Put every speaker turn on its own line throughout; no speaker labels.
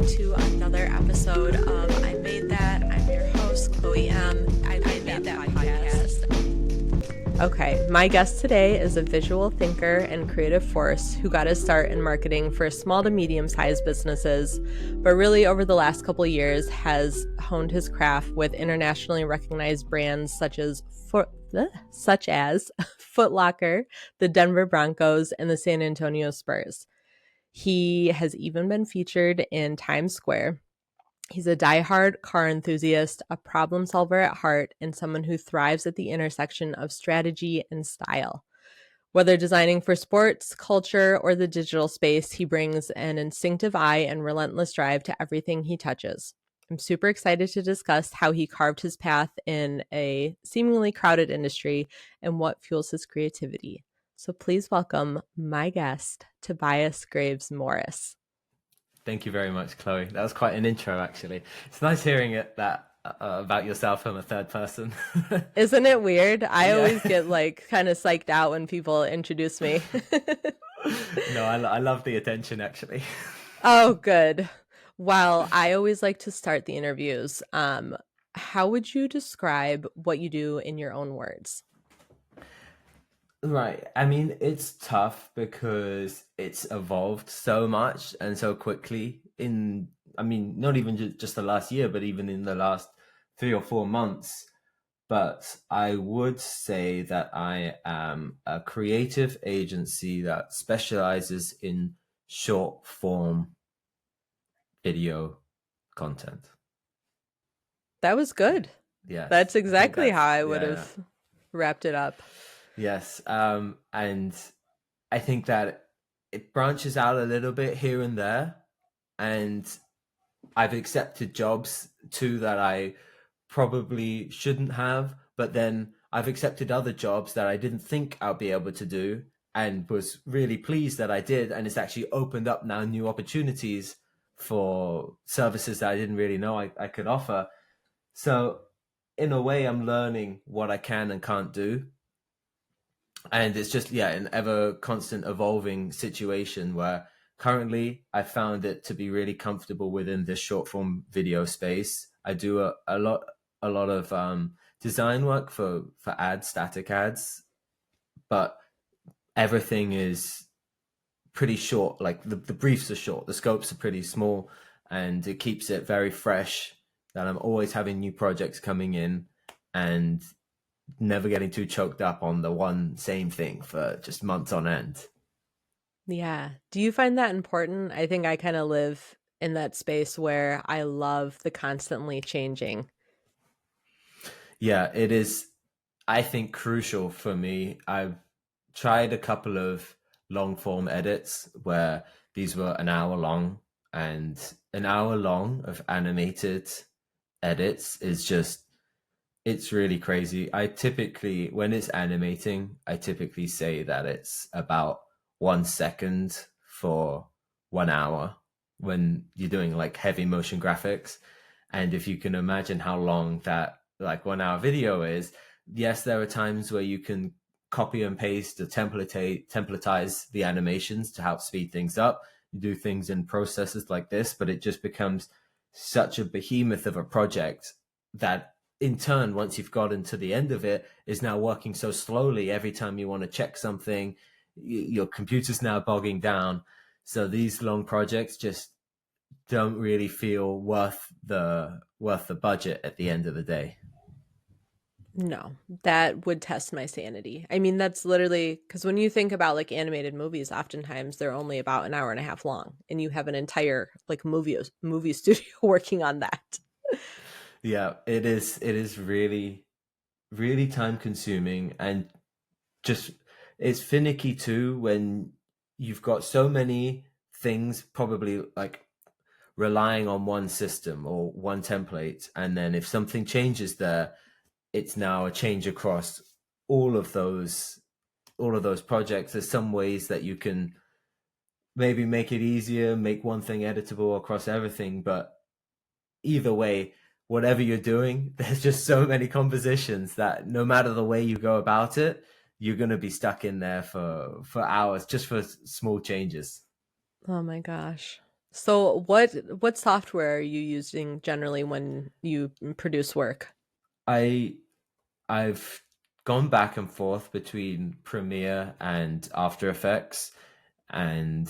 welcome to another episode of I Made That. I'm your host, Chloe M. I Made That podcast. Okay, my guest today is a visual thinker and creative force who got his start in marketing for small to medium-sized businesses, but really over the last couple of years has honed his craft with internationally recognized brands such as Foot Locker, the Denver Broncos, and the San Antonio Spurs. He has even been featured in Times Square. He's a diehard car enthusiast, a problem solver at heart, and someone who thrives at the intersection of strategy and style. Whether designing for sports, culture, or the digital space, he brings an instinctive eye and relentless drive to everything he touches. I'm super excited to discuss how he carved his path in a seemingly crowded industry and what fuels his creativity. So please welcome my guest, Tobias Graves Morris.
Thank you very much, Chloe. That was quite an intro, actually. It's nice hearing it about yourself from a third person.
Isn't it weird? I always get kind of psyched out when people introduce me.
No, I love the attention, actually.
Oh, good. Well, I always like to start the interviews. How would you describe what you do in your own words?
Right. I mean, it's tough because it's evolved so much and so quickly not even just the last year, but even in the last 3 or 4 months. But I would say that I am a creative agency that specializes in short form video content.
That was good.
Yes.
That's exactly how I would have wrapped it up.
Yes. And I think that it branches out a little bit here and there. And I've accepted jobs too that I probably shouldn't have, but then I've accepted other jobs that I didn't think I'd be able to do and was really pleased that I did. And it's actually opened up now new opportunities for services that I didn't really know I could offer. So in a way, I'm learning what I can and can't do. And it's just, an ever constant evolving situation where currently I found it to be really comfortable within this short form video space. I do a lot of design work for ads, static ads, but everything is pretty short. Like the briefs are short, the scopes are pretty small, and it keeps it very fresh that I'm always having new projects coming in and never getting too choked up on the one same thing for just months on end.
Yeah. Do you find that important? I think I kind of live in that space where I love the constantly changing.
Yeah, it is, I think, crucial for me. I've tried a couple of long form edits where these were an hour long, and an hour long of animated edits is just, it's really crazy. When it's animating, I typically say that it's about 1 second for 1 hour when you're doing like heavy motion graphics. And if you can imagine how long that like 1 hour video is, yes, there are times where you can copy and paste or templatize the animations to help speed things up. You do things in processes like this, but it just becomes such a behemoth of a project that in turn, once you've gotten to the end of it, is now working so slowly. Every time you want to check something, your computer's now bogging down. So these long projects just don't really feel worth the budget at the end of the day.
No, that would test my sanity. I mean, that's literally because when you think about like animated movies, oftentimes they're only about an hour and a half long, and you have an entire like movie studio working on that.
Yeah, it is really, really time consuming, and just it's finicky too when you've got so many things probably like relying on one system or one template, and then if something changes there, it's now a change across all of those projects. There's some ways that you can maybe make it easier, make one thing editable across everything, but either way, whatever you're doing, there's just so many compositions that no matter the way you go about it, you're going to be stuck in there for hours just for small changes.
Oh my gosh. So what software are you using generally when you produce work?
I I've gone back and forth between Premiere and After Effects, and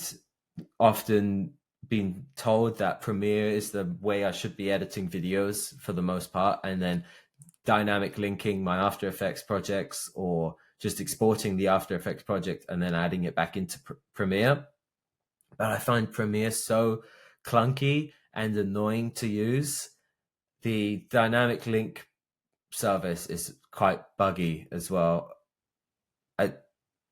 often been told that Premiere is the way I should be editing videos for the most part, and then dynamic linking my After Effects projects or just exporting the After Effects project and then adding it back into Premiere. But I find Premiere so clunky and annoying to use. The dynamic link service is quite buggy as well. I,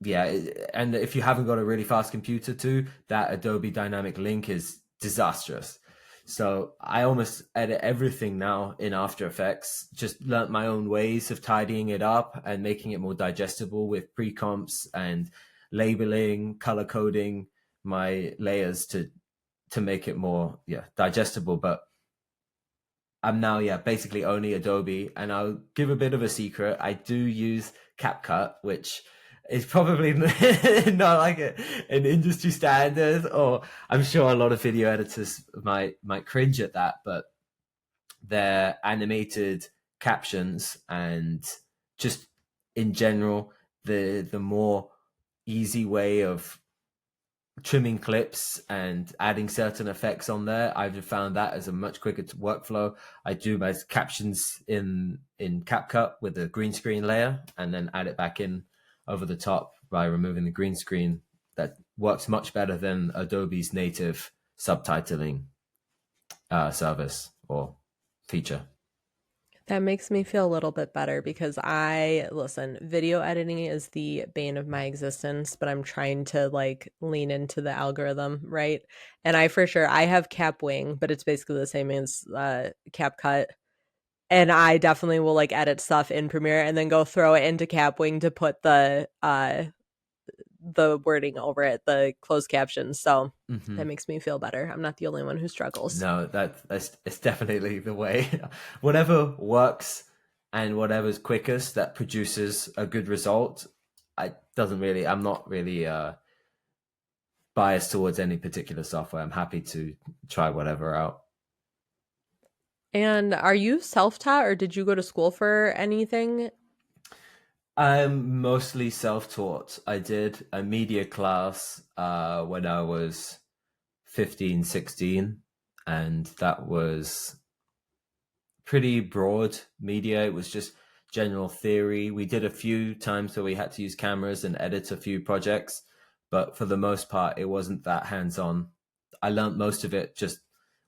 yeah, and if you haven't got a really fast computer too, that Adobe Dynamic Link is disastrous. So I almost edit everything now in After Effects. Just learnt my own ways of tidying it up and making it more digestible with pre-comps and labeling, color coding my layers to make it more digestible. But I'm now basically only Adobe, and I'll give a bit of a secret. I do use CapCut, which is probably not like an industry standard, or I'm sure a lot of video editors might cringe at that, but their animated captions and just in general the more easy way of trimming clips and adding certain effects on there. I've found that as a much quicker workflow. I do my captions in CapCut with the green screen layer and then add it back in over the top by removing the green screen. That works much better than Adobe's native subtitling service or feature.
That makes me feel a little bit better because listen, video editing is the bane of my existence, but I'm trying to like lean into the algorithm, right? And I have Capwing, but it's basically the same as CapCut. And I definitely will like edit stuff in Premiere and then go throw it into Capwing to put the wording over it, the closed captions. So
Mm-hmm.
that makes me feel better. I'm not the only one who struggles.
No, that's it's definitely the way. Whatever works and whatever's quickest that produces a good result. I'm not really biased towards any particular software. I'm happy to try whatever out.
And are you self-taught or did you go to school for anything?
I'm mostly self-taught. I did a media class when I was 15, 16, and that was pretty broad media. It was just general theory. We did a few times where we had to use cameras and edit a few projects, but for the most part, it wasn't that hands-on. I learned most of it just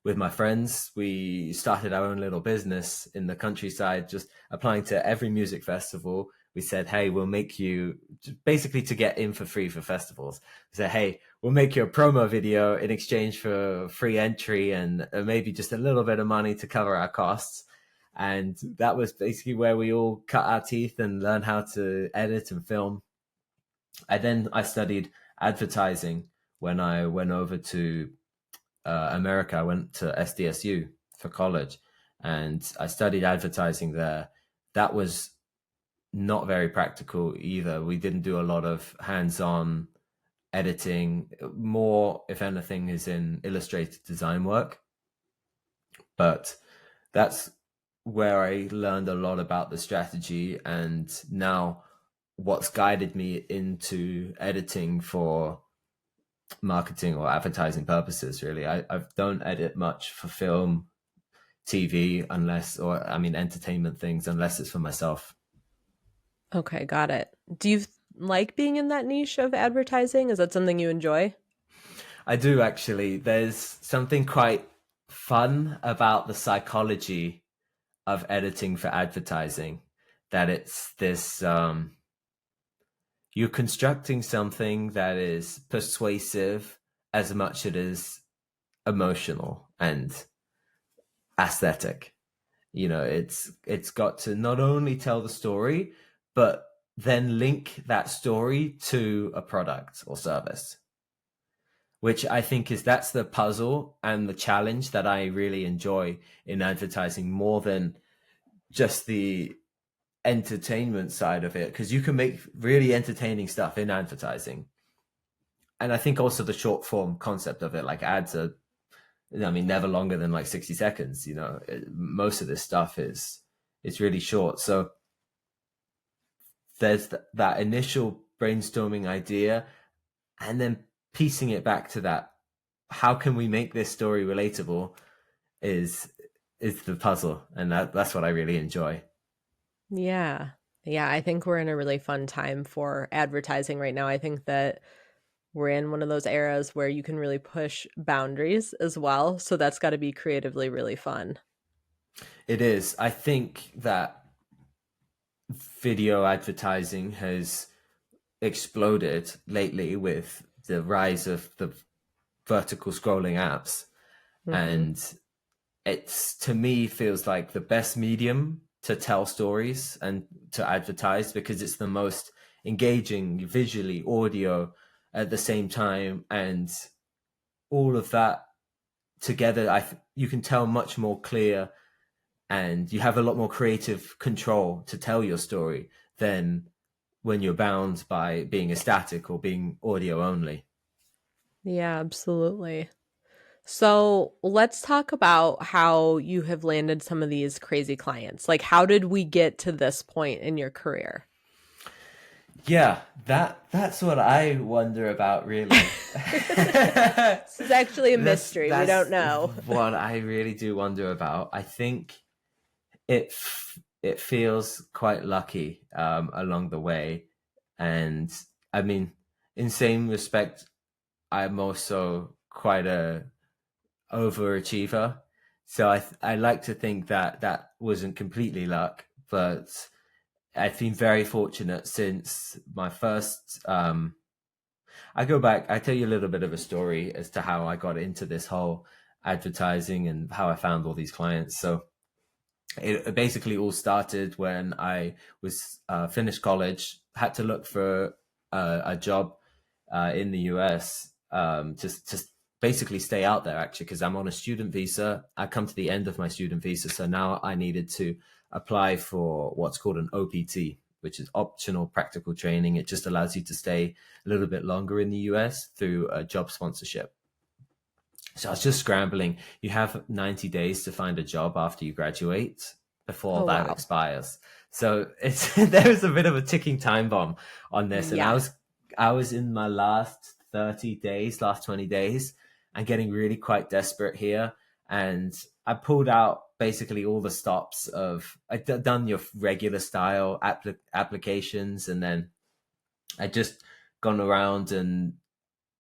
with my friends. We started our own little business in the countryside, just applying to every music festival. We said, hey, we'll make you basically to get in for free for festivals. We said, hey, we'll make you a promo video in exchange for free entry and maybe just a little bit of money to cover our costs. And that was basically where we all cut our teeth and learned how to edit and film. I studied advertising when I went over to America. I went to SDSU for college, and I studied advertising there. That was not very practical either. We didn't do a lot of hands-on editing. More, if anything, is in illustrated design work. But that's where I learned a lot about the strategy, and now what's guided me into editing for marketing or advertising purposes. Really, I don't edit much for film, TV, entertainment things, unless it's for myself.
Okay, got it. Do you like being in that niche of advertising? Is that something you enjoy?
I do actually. There's something quite fun about the psychology of editing for advertising. That it's this you're constructing something that is persuasive as much as it is emotional and aesthetic. It's got to not only tell the story, but then link that story to a product or service, which I think that's the puzzle and the challenge that I really enjoy in advertising more than just the entertainment side of it, because you can make really entertaining stuff in advertising. And I think also the short form concept of it, like ads are I mean, never longer than like 60 seconds. Most of this stuff is it's really short. So there's that initial brainstorming idea, and then piecing it back to that. How can we make this story relatable? Is the puzzle, and that's what I really enjoy.
Yeah. Yeah, I think we're in a really fun time for advertising right now. I think that we're in one of those eras where you can really push boundaries as well. So that's got to be creatively really fun.
It is. I think that video advertising has exploded lately with the rise of the vertical scrolling apps,
Hmm.
and it's, to me, feels like the best medium to tell stories and to advertise, because it's the most engaging visually, audio at the same time, and all of that together. You can tell much more clear, and you have a lot more creative control to tell your story than when you're bound by being a static or being audio only.
Yeah, absolutely. So let's talk about how you have landed some of these crazy clients. Like, how did we get to this point in your career?
Yeah, that's what I wonder about, really.
This is actually a
that's
mystery. We don't
that's
know.
what I really do wonder about. I think it feels quite lucky along the way, and I mean, in same respect, I'm also quite a overachiever. So I like to think that that wasn't completely luck, but I've been very fortunate since my first. I go back. I tell you a little bit of a story as to how I got into this whole advertising and how I found all these clients. So it basically all started when I was finished college, had to look for a job in the US, to basically stay out there, actually, because I'm on a student visa. I come to the end of my student visa, so now I needed to apply for what's called an OPT, which is optional practical training. It just allows you to stay a little bit longer in the US through a job sponsorship. So I was just scrambling. You have 90 days to find a job after you graduate before
Oh,
that
wow.
expires. So it's there's a bit of a ticking time bomb on this. And I
Yeah.
was I was in my last 30 days, last 20 days, and getting really quite desperate here. And I pulled out basically all the stops of I'd done your regular style applications, and then I just gone around and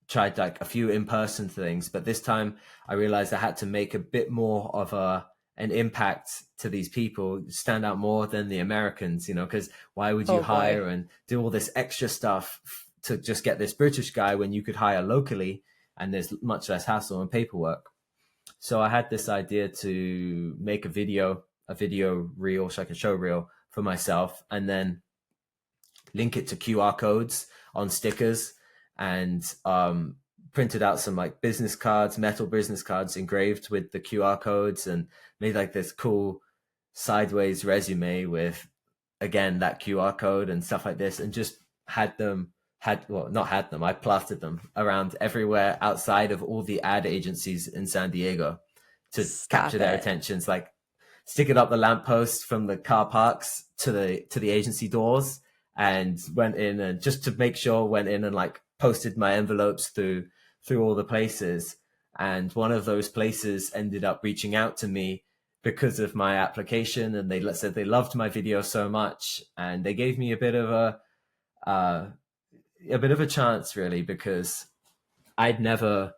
tried like a few in-person things, but this time I realized I had to make a bit more of a an impact to these people, stand out more than the Americans, because why would you
Oh, boy.
hire and do all this extra stuff to just get this British guy when you could hire locally and there's much less hassle and paperwork? So I had this idea to make a video reel, so like a show reel for myself, and then link it to QR codes on stickers, and printed out some like business cards, metal business cards engraved with the QR codes, and made like this cool sideways resume with, again, that QR code and stuff like this, and just had them had well not had them I plastered them around everywhere outside of all the ad agencies in San Diego to capture
Stop
their
it.
attentions, like sticking up the lampposts from the car parks to the agency doors, and went in and just to make sure went in and like posted my envelopes through all the places. And one of those places ended up reaching out to me because of my application, and they said they loved my video so much, and they gave me uh, a bit of a chance, really, because I'd never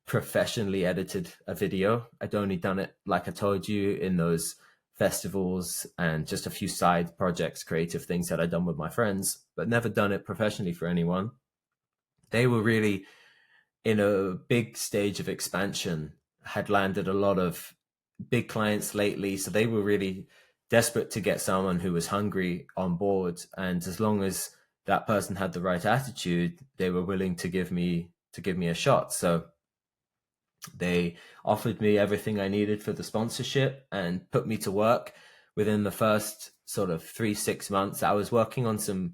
professionally edited a video. I'd only done it, like I told you, in those festivals and just a few side projects, creative things that I'd done with my friends, but never done it professionally for anyone. They were really in a big stage of expansion, had landed a lot of big clients lately. So they were really desperate to get someone who was hungry on board. And as long as that person had the right attitude, they were willing to give me a shot. So they offered me everything I needed for the sponsorship and put me to work. Within the first sort of 3-6 months, I was working on some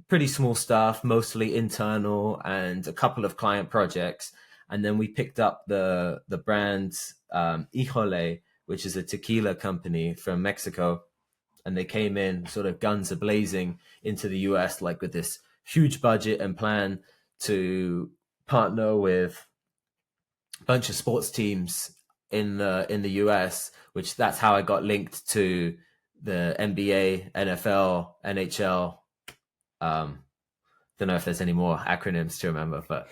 pretty small stuff, mostly internal, and a couple of client projects. And then we picked up the brand Híjole, which is a tequila company from Mexico. And they came in sort of guns a-blazing into the US, like with this huge budget and plan to partner with a bunch of sports teams in the US, which that's how I got linked to the NBA, NFL, NHL. Don't know if there's any more acronyms to remember, but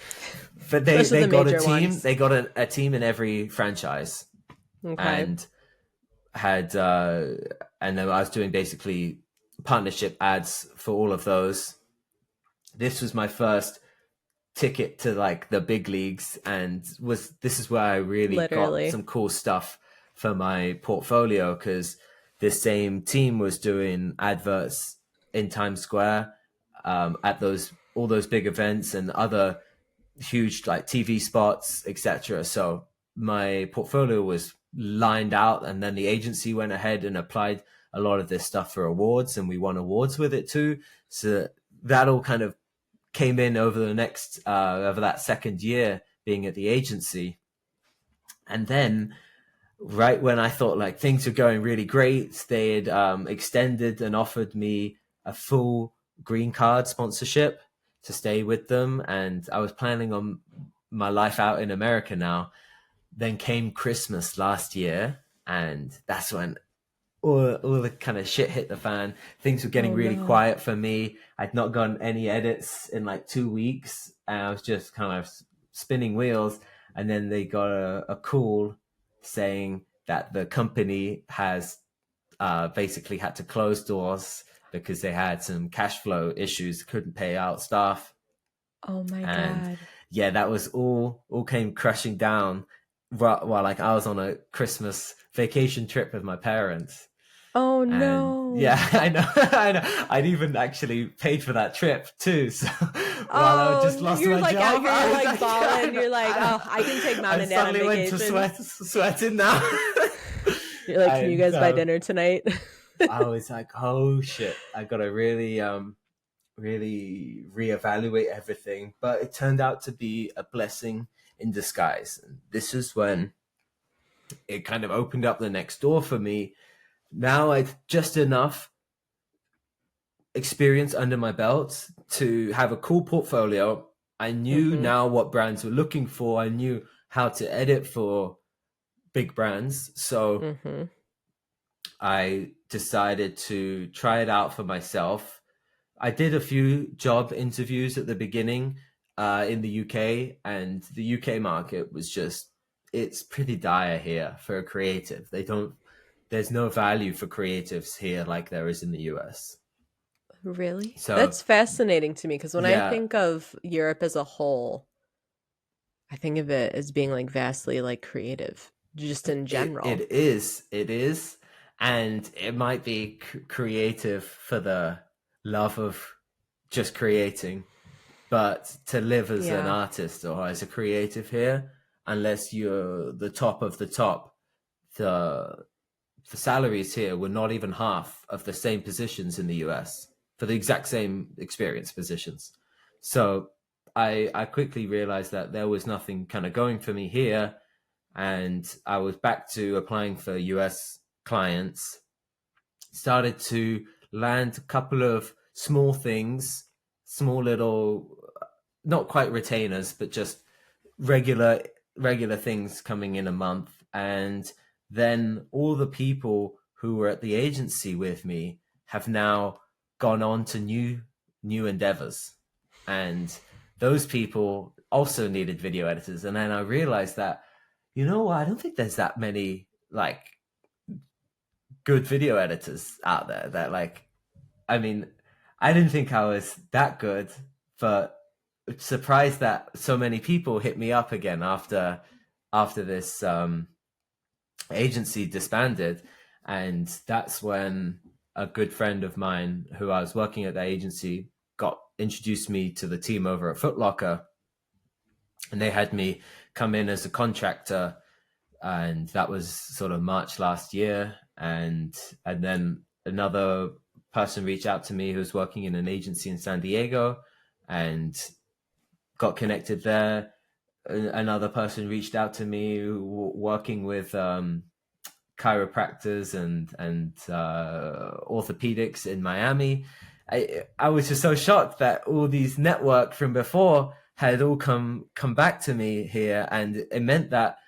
Those are
they
the
got a
major
team.
ones.
They got a team in every franchise,
Okay.
and had and then I was doing basically partnership ads for all of those. This was my first ticket to like the big leagues, and this is where I really got
Literally.
some cool stuff for my portfolio, because this same team was doing adverts in Times Square, at those all those big events and other huge like TV spots, etc. So my portfolio was lined out, and then the agency went ahead and applied a lot of this stuff for awards, and we won awards with it too. So that all kind of came in over the next over that second year being at the agency. And then right when I thought like things were going really great, they had extended and offered me a full green card sponsorship to stay with them, and I was planning on my life out in America now. Then came Christmas last year, and that's when all the kind of shit hit the fan. Things were getting
Oh
really
no.
quiet for me. I'd not gotten any edits in like 2 weeks, and I was just kind of spinning wheels. And then they got a call saying that the company has basically had to close doors because they had some cash flow issues, couldn't pay out staff.
Oh my
And
God.
yeah, that was all came crashing down while like I was on a Christmas vacation trip with my parents.
Oh
And
no.
yeah, I know, I know. I'd even actually paid for that trip too. So while I
Oh
just
no.
lost
You're
my
like out
job,
here
I was
like
like, I
balling.
know,
You're like, oh, I can take mom
I
and dad on
suddenly went to
vacation.
sweating now.
You're like, can you
And
guys buy dinner tonight?
I was like, oh shit, I gotta really really reevaluate everything. But it turned out to be a blessing in disguise. And this is when it kind of opened up the next door for me. Now I've just enough experience under my belt to have a cool portfolio. I knew
Mm-hmm.
now what brands were looking for. I knew how to edit for big brands. So
Mm-hmm.
I decided to try it out for myself. I did a few job interviews at the beginning in the UK, and the UK market was just, it's pretty dire here for a creative. There's no value for creatives here like there is in the US.
Really?
So
That's fascinating to me because when I
yeah,
think of Europe as a whole, I think of it as being like vastly like creative, just in general.
it is, and it might be creative for the love of just creating, but to live as an
Yeah.
artist or as a creative here, unless you're the top of the top, the the salaries here were not even half of the same positions in the US for the exact same experience positions. So I quickly realized that there was nothing kind of going for me here, and I was back to applying for US clients. Started to land a couple of small things, small little, not quite retainers, but just regular regular things coming in a month. And then all the people who were at the agency with me have now gone on to new endeavors, and those people also needed video editors. And then I realized that, you know what, I don't think there's that many like good video editors out there that like, I mean, I didn't think I was that good, but surprised that so many people hit me up again after this agency disbanded. And that's when a good friend of mine who I was working at that agency got introduced me to the team over at Foot Locker, and they had me come in as a contractor, and that was sort of March last year. And then another person reached out to me who was working in an agency in San Diego, and got connected there. another person reached out to me working with chiropractors and orthopedics in Miami. I was just so shocked that all these network from before had all come back to me here, and it meant that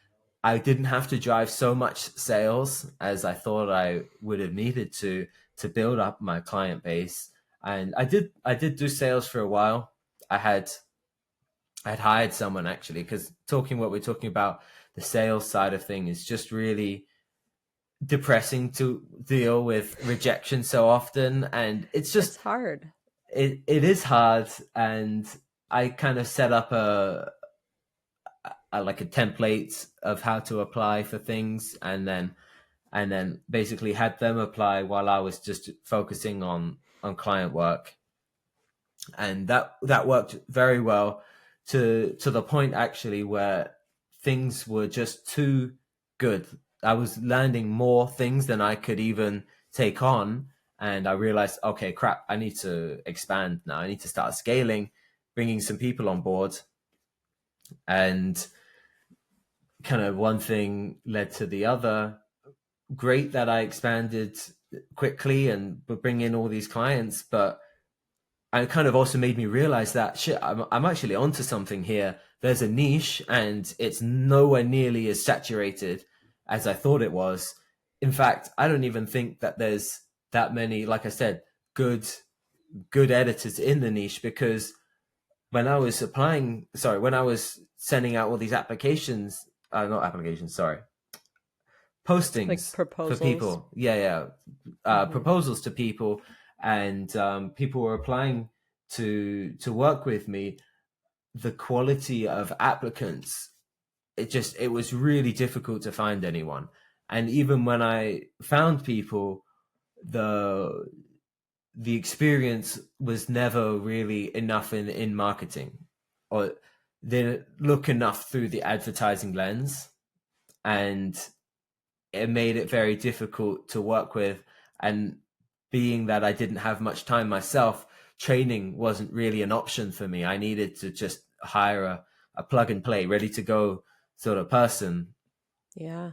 I didn't have to drive so much sales as I thought I would have needed to build up my client base. And I did do sales for a while. I'd hired someone actually, because talking what we're talking about, the sales side of thing is just really depressing to deal with rejection so often, and
It's hard.
it is hard. And I kind of set up a like a template of how to apply for things, and then basically had them apply while I was just focusing on client work, and that worked very well, to the point actually where things were just too good. I was landing more things than I could even take on, and I realized, okay, crap, I need to expand now. I need to start scaling, bringing some people on board, and kind of one thing led to the other. Great that I expanded quickly and bring in all these clients, but it kind of also made me realize that shit, I'm actually onto something here. There's a niche, and it's nowhere nearly as saturated as I thought it was. In fact, I don't even think that there's that many, like I said, good editors in the niche, because when I was sending out all these applications, not applications, sorry,
Like
postings for
proposals.
people. Yeah,
Hmm.
proposals to people, and people were applying to work with me. The quality of applicants, it was really difficult to find anyone. And even when I found people, the the experience was never really enough in marketing, or they didn't look enough through the advertising lens, and it made it very difficult to work with. And being that I didn't have much time myself, training wasn't really an option for me. I needed to just hire a plug and play, ready to go sort of person.
Yeah.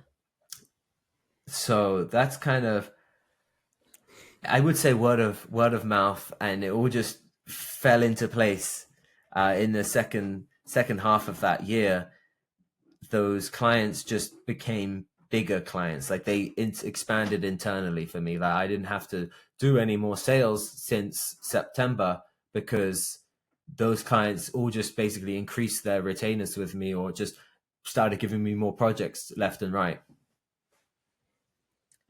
So that's kind of, I would say, word of mouth, and it all just fell into place in the second half of that year. Those clients just became bigger clients. Like they expanded internally for me. Like I didn't have to do any more sales since September, because those clients all just basically increased their retainers with me, or just started giving me more projects left and right.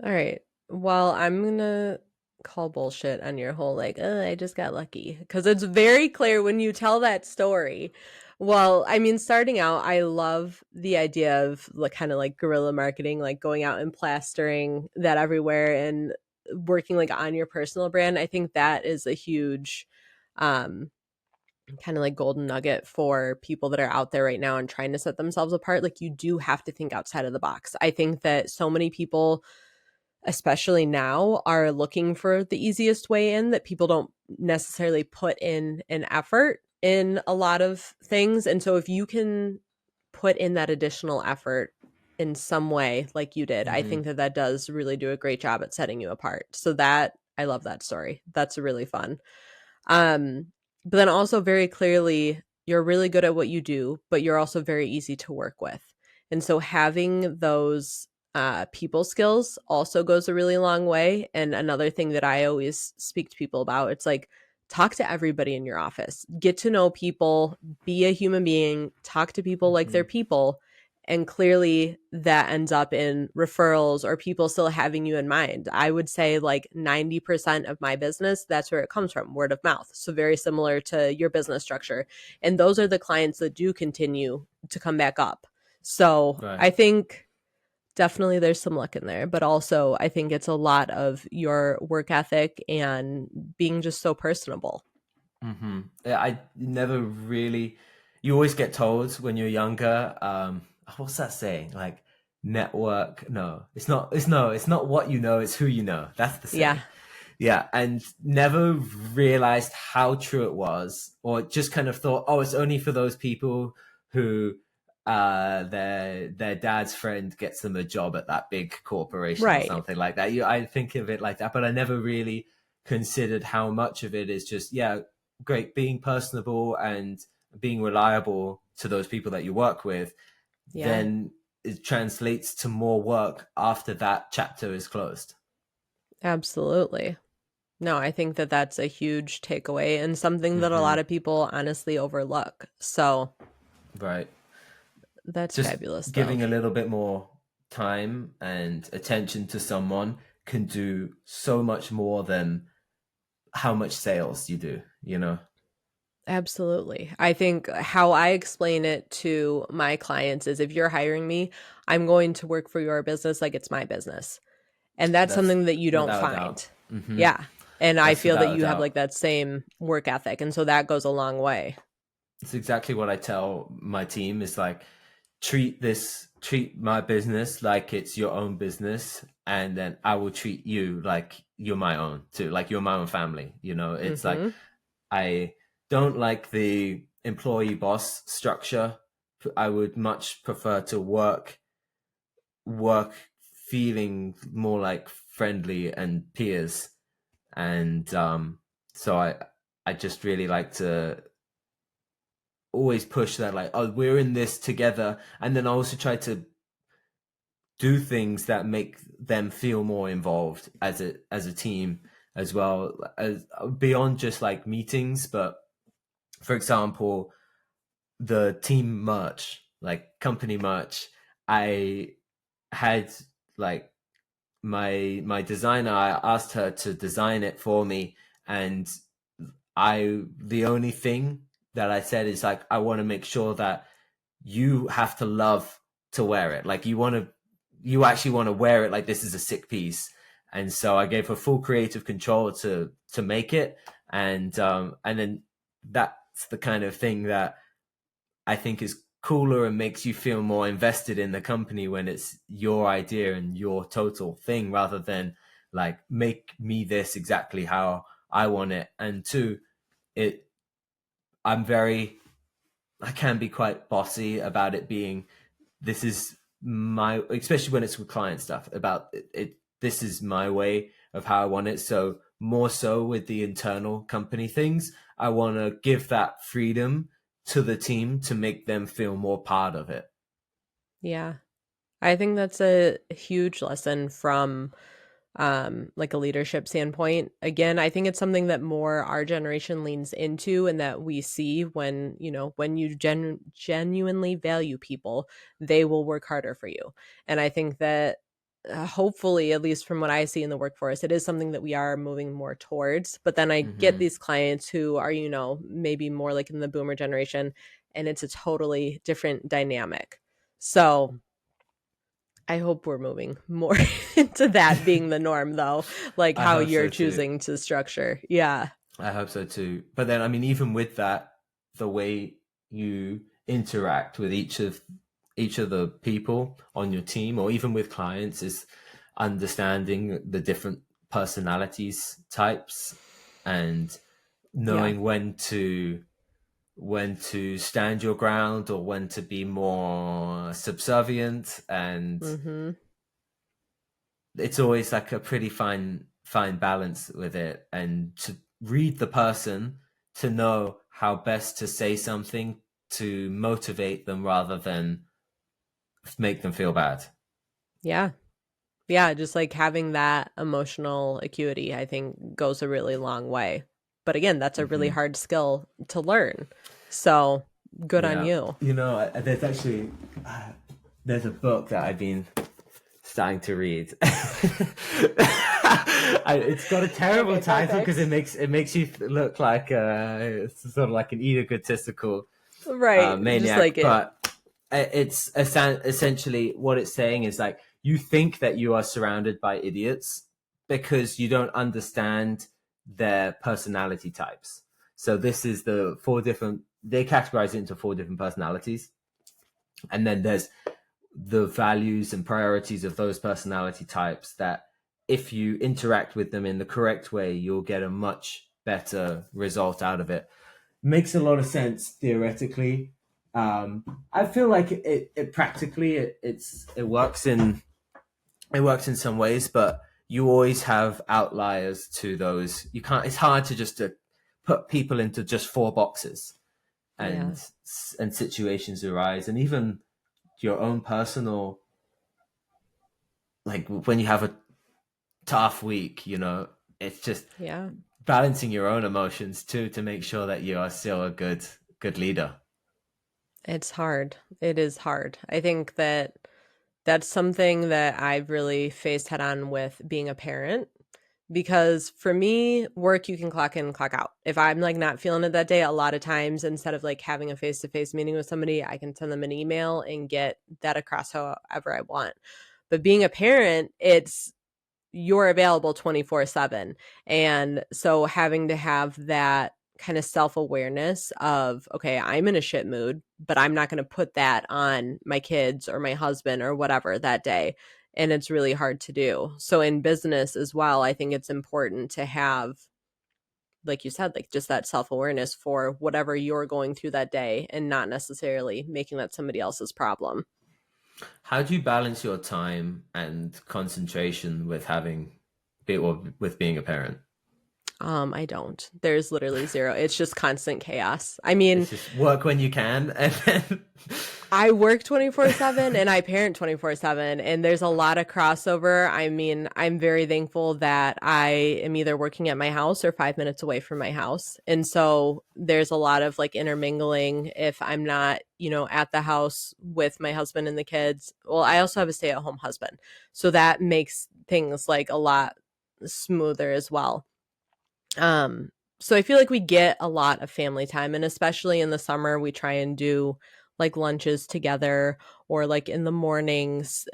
All right. Well, I'm gonna call bullshit on your whole like, I just got lucky. Because it's very clear when you tell that story. Well, I mean, starting out, I love the idea of like kind of like guerrilla marketing, like going out and plastering that everywhere and working like on your personal brand. I think that is a huge um kind of like golden nugget for people that are out there right now and trying to set themselves apart. Like you do have to think outside of the box. I think that so many people, especially now, are looking for the easiest way in, that people don't necessarily put in an effort in a lot of things. And so if you can put in that additional effort in some way like you did, I
Mm-hmm.
think that that does really do a great job at setting you apart. So that, I love that story. That's really fun. Um, but then also very clearly, you're really good at what you do, but you're also very easy to work with. And so having those people skills also goes a really long way. And another thing that I always speak to people about, it's like talk to everybody in your office, get to know people, be a human being, talk to people like
Mm-hmm.
they're people, and clearly that ends up in referrals or people still having you in mind. I would say like 90% of my business, that's where it comes from, word of mouth. So very similar to your business structure. And those are the clients that do continue to come back up. So
Right.
I think definitely there's some luck in there, but also I think it's a lot of your work ethic and being just so personable.
Mm-hmm. Yeah, I never really. You always get told when you're younger. What's that saying? Like network. No, it's not. It's no. It's not what you know. It's who you know. That's the
Yeah.
saying. Yeah, and never realized how true it was, or just kind of thought, oh, it's only for those people who their dad's friend gets them a job at that big corporation or
Right.
something like that. I think of it like that, but I never really considered how much of it is just, yeah, great, being personable and being reliable to those people that you work with.
Yeah,
Then it translates to more work after that chapter is closed.
absolutely. No, I think that that's a huge takeaway and something that a
Mm-hmm.
lot of people honestly overlook. So
Right.
that's
Just
fabulous, though.
giving a little bit more time and attention to someone can do so much more than how much sales you do, you know?
Absolutely. I think how I explain it to my clients is if you're hiring me, I'm going to work for your business like it's my business. And that's
That's
something that you don't
without a doubt.
find.
Hmm.
Yeah. And I
That's
feel that
without a
you have
doubt.
like that same work ethic. And so that goes a long way.
It's exactly what I tell my team is like, treat my business like it's your own business. And then I will treat you like you're my own too, like you're my own family. You know, it's like,
Mhm.
I don't like the employee boss structure. I would much prefer to work feeling more like friendly and peers. And so I just really like to always push that, like, oh, we're in this together. And then I also try to do things that make them feel more involved as a team, as well as beyond just like meetings. But for example, the team merch, like company merch, I had like my designer, I asked her to design it for me. And I the only thing that I said is like, I want to make sure that you have to love to wear it. Like you actually want to wear it like this is a sick piece. And so I gave her full creative control to make it. And then that's the kind of thing that I think is cooler and makes you feel more invested in the company when it's your idea and your total thing, rather than like, make me this exactly how I want it. And two, it I'm very I can be quite bossy about it being, this is my, especially when it's with client stuff, about it, this is my way of how I want it. So more so with the internal company things, I want to give that freedom to the team to make them feel more part of it.
Yeah. I think that's a huge lesson from like a leadership standpoint. Again, I think it's something that more our generation leans into and that we see when, when you genuinely value people, they will work harder for you. And I think that hopefully, at least from what I see in the workforce, it is something that we are moving more towards. But then I get
Mm-hmm.
these clients who are, maybe more like in the boomer generation, and it's a totally different dynamic. So I hope we're moving more into that being the norm, though, like
I
how
hope
you're
so too.
choosing to structure. Yeah.
I hope so too. But then, I mean, even with that, the way you interact with each of the people on your team, or even with clients, is understanding the different personalities types, and
Yeah.
knowing when to stand your ground or when to be more subservient. And
Hmm.
it's always like a pretty fine balance with it, and to read the person, to know how best to say something to motivate them rather than make them feel bad.
Yeah. Yeah. Just like having that emotional acuity, I think goes a really long way. But again, that's a really
Hmm.
hard skill to learn. So good on
Yeah,
you.
you know, there's actually there's a book that I've been starting to read. It's got a terrible
Okay,
title because
perfect.
it makes you look like it's sort of like an egotistical
Right. Just
maniac.
like it.
But it's essentially what it's saying is like, you think that you are surrounded by idiots because you don't understand their personality types. So this is the four different, they categorize it into four different personalities. And then there's the values and priorities of those personality types that, if you interact with them in the correct way, you'll get a much better result out of it. Makes a lot of sense theoretically, I feel like it practically it works in some ways, but you always have outliers to those. You can't. It's hard to just to put people into just four boxes,
Yeah.
and situations arise, and even your own personal, like when you have a tough week, it's just
Yeah.
balancing your own emotions too to make sure that you are still a good leader.
It's hard. It is hard. I think that that's something that I've really faced head on with being a parent because for me, work you can clock in, clock out. If I'm like not feeling it that day, a lot of times instead of like having a face-to-face meeting with somebody, I can send them an email and get that across however I want. But being a parent, it's you're available 24/7. And so having to have that kind of self-awareness of, okay, I'm in a shit mood, but I'm not going to put that on my kids or my husband or whatever that day. And it's really hard to do. So in business as well, I think it's important to have, like you said, like just that self-awareness for whatever you're going through that day and not necessarily making that somebody else's problem.
How do you balance your time and concentration with with being a parent?
I don't. There's literally zero. It's just constant chaos. I mean,
It's just work when you can, and then
I work 24/7 and I parent 24/7 and there's a lot of crossover. I mean, I'm very thankful that I am either working at my house or 5 minutes away from my house. And so there's a lot of like intermingling if I'm not, at the house with my husband and the kids. Well, I also have a stay-at-home husband. So that makes things like a lot smoother as well. Um, so I feel like we get a lot of family time, and especially in the summer, we try and do like lunches together or like in the mornings,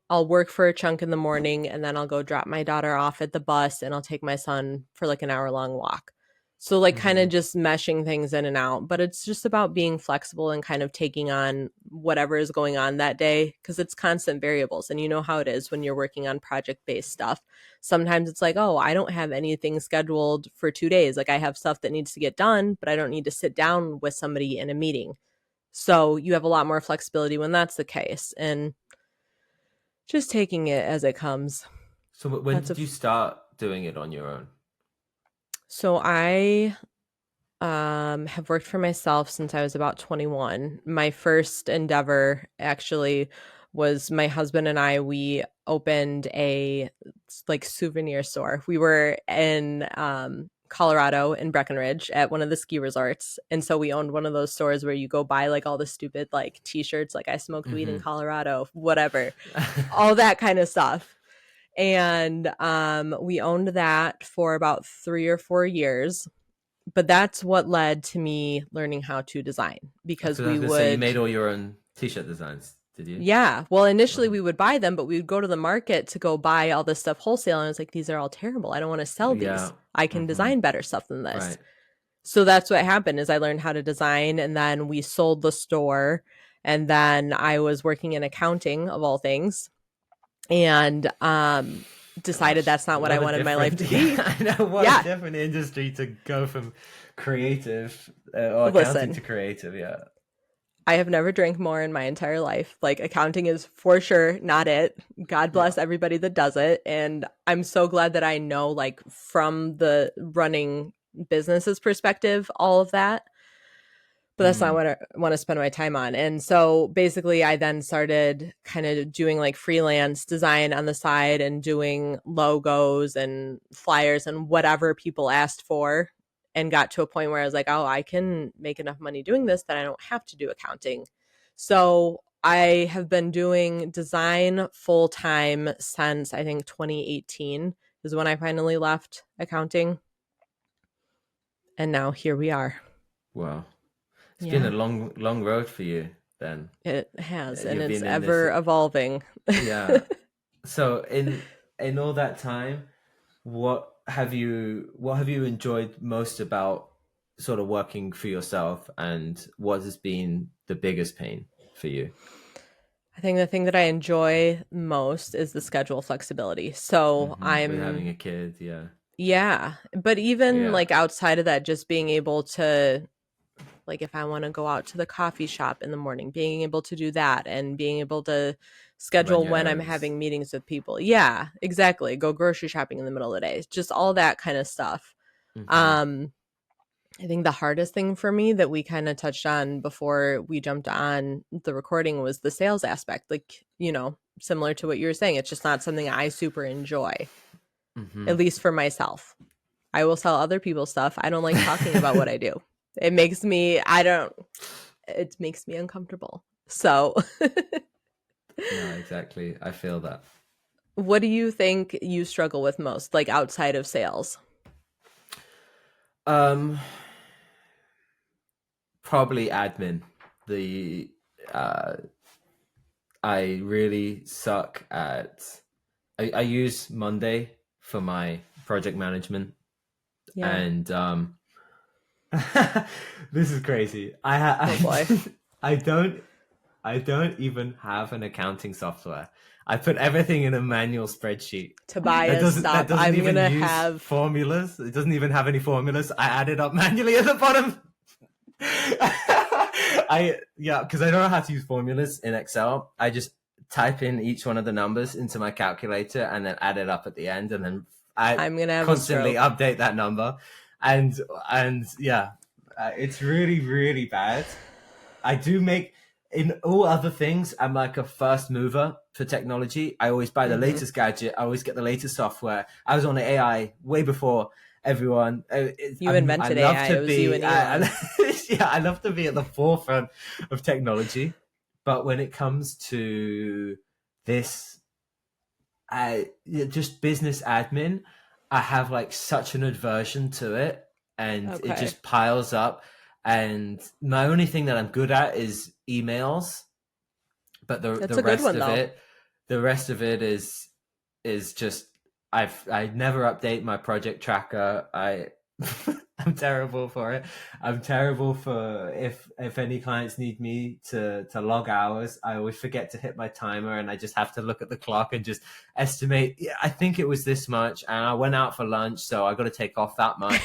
I'll work for a chunk in the morning and then I'll go drop my daughter off at the bus and I'll take my son for like an hour-long walk. So like kind of
Mhm.
just meshing things in and out, but it's just about being flexible and kind of taking on whatever is going on that day because it's constant variables and you know how it is when you're working on project-based stuff. Sometimes it's like, oh, I don't have anything scheduled for 2 days. Like I have stuff that needs to get done, but I don't need to sit down with somebody in a meeting. So you have a lot more flexibility when that's the case and just taking it as it comes.
So when
That's a
did you start doing it on your own?
so I have worked for myself since I was about 21. My first endeavor actually was my husband and we opened a like souvenir store. We were in Colorado in Breckenridge at one of the ski resorts. And so we owned one of those stores where you go buy like all the stupid like t-shirts like I smoked weed in
Hmm.
Colorado, whatever. All that kind of stuff. And we owned that for about 3 or 4 years, but that's what led to me learning how to design because
So I
we
was gonna say you
would
made all your own t-shirt designs, did you?
yeah, well initially
Uh-huh.
we would buy them but we would go to the market to go buy all this stuff wholesale and I was like these are all terrible. I don't want to sell these.
Yeah.
I can
Hmm.
design better stuff than this.
Right.
So that's what happened is I learned how to design and then we sold the store and then I was working in accounting of all things and decided
Gosh,
that's not what I
what a
wanted my life
different,
to
yeah,
be.
I know, what a
Yeah,
different industry to go from creative or accounting to
listen,
creative. Yeah.
I have never drank more in my entire life. Like accounting is for sure not it. God
Yeah.
bless everybody that does it. And I'm so glad that I know like from the running businesses perspective, all of that. But that's not
Mm.
what I want to spend my time on. And so basically I then started kind of doing like freelance design on the side and doing logos and flyers and whatever people asked for and got to a point where I was like, oh, I can make enough money doing this that I don't have to do accounting. So I have been doing design full time since I think 2018 is when I finally left accounting. And now here we are.
Wow. It's been a
Yeah,
long road for you then.
it has. And
You've
it's
been in this,
ever evolving.
yeah. So in all that time, what have you enjoyed most about sort of working for yourself, and what has been the biggest pain for you?
I think the thing that I enjoy most is the schedule flexibility. So
With having a
I'm,
kid, yeah.
yeah, but even
Yeah.
like outside of that, just being able to Like if I want to go out to the coffee shop in the morning, being able to do that and being able to
Run
schedule
your
when I'm
errands.
having meetings with people. Yeah, exactly. Go grocery shopping in the middle of the day. Just all that kind of stuff.
Mm-hmm.
Um, I think the hardest thing for me that we kind of touched on before we jumped on the recording was the sales aspect. Like, similar to what you were saying, it's just not something I super enjoy,
Mm-hmm.
at least for myself. I will sell other people's stuff. I don't like talking about what I do. It makes me uncomfortable. So,
No, exactly. I feel that.
what do you think you struggle with most, like outside of sales?
Um, Probably admin. The uh, I really suck at. I use Monday for my project management,
Yeah.
and this is crazy.
Oh boy.
I don't I don't even have an accounting software. I put everything in a manual spreadsheet.
Tobias,
That
stop.
doesn't
I'm going
even
to
use
have
formulas. It doesn't even have any formulas. I add it up manually at the bottom. Because I don't know how to use formulas in Excel. I just type in each one of the numbers into my calculator and then add it up at the end, and then I
I'm going to have a
constantly
stroke.
update that number. And yeah, it's really really bad. I do make in all other things. I'm like a first mover for technology. I always buy the
Mm-hmm.
latest gadget. I always get the latest software. I was on AI way before everyone.
You
I
invented
love
AI.
to
It was you
be.
and Elon.
Yeah, I love to be at the forefront of technology. But when it comes to this, just business admin, I have like such an aversion to it, and it
Okay.
just piles up. And my only thing that I'm good at is emails, but
That's a good one, though.
the rest of it is just I never update my project tracker. I'm terrible for it. I'm terrible for if any clients need me to log hours. I always forget to hit my timer, and I just have to look at the clock and just estimate. Yeah, I think it was this much, and I went out for lunch, so I got to take off that much.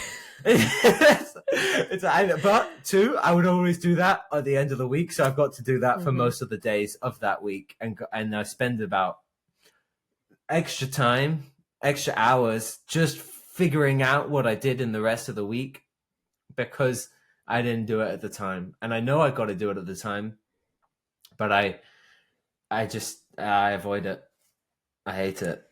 But two, I would always do that at the end of the week, so I've got to do that for
Mm-hmm.
most of the days of that week, and I spend about extra time, extra hours just figuring out what I did in the rest of the week because I didn't do it at the time, and I know I got to do it at the time, but I avoid it. I hate it.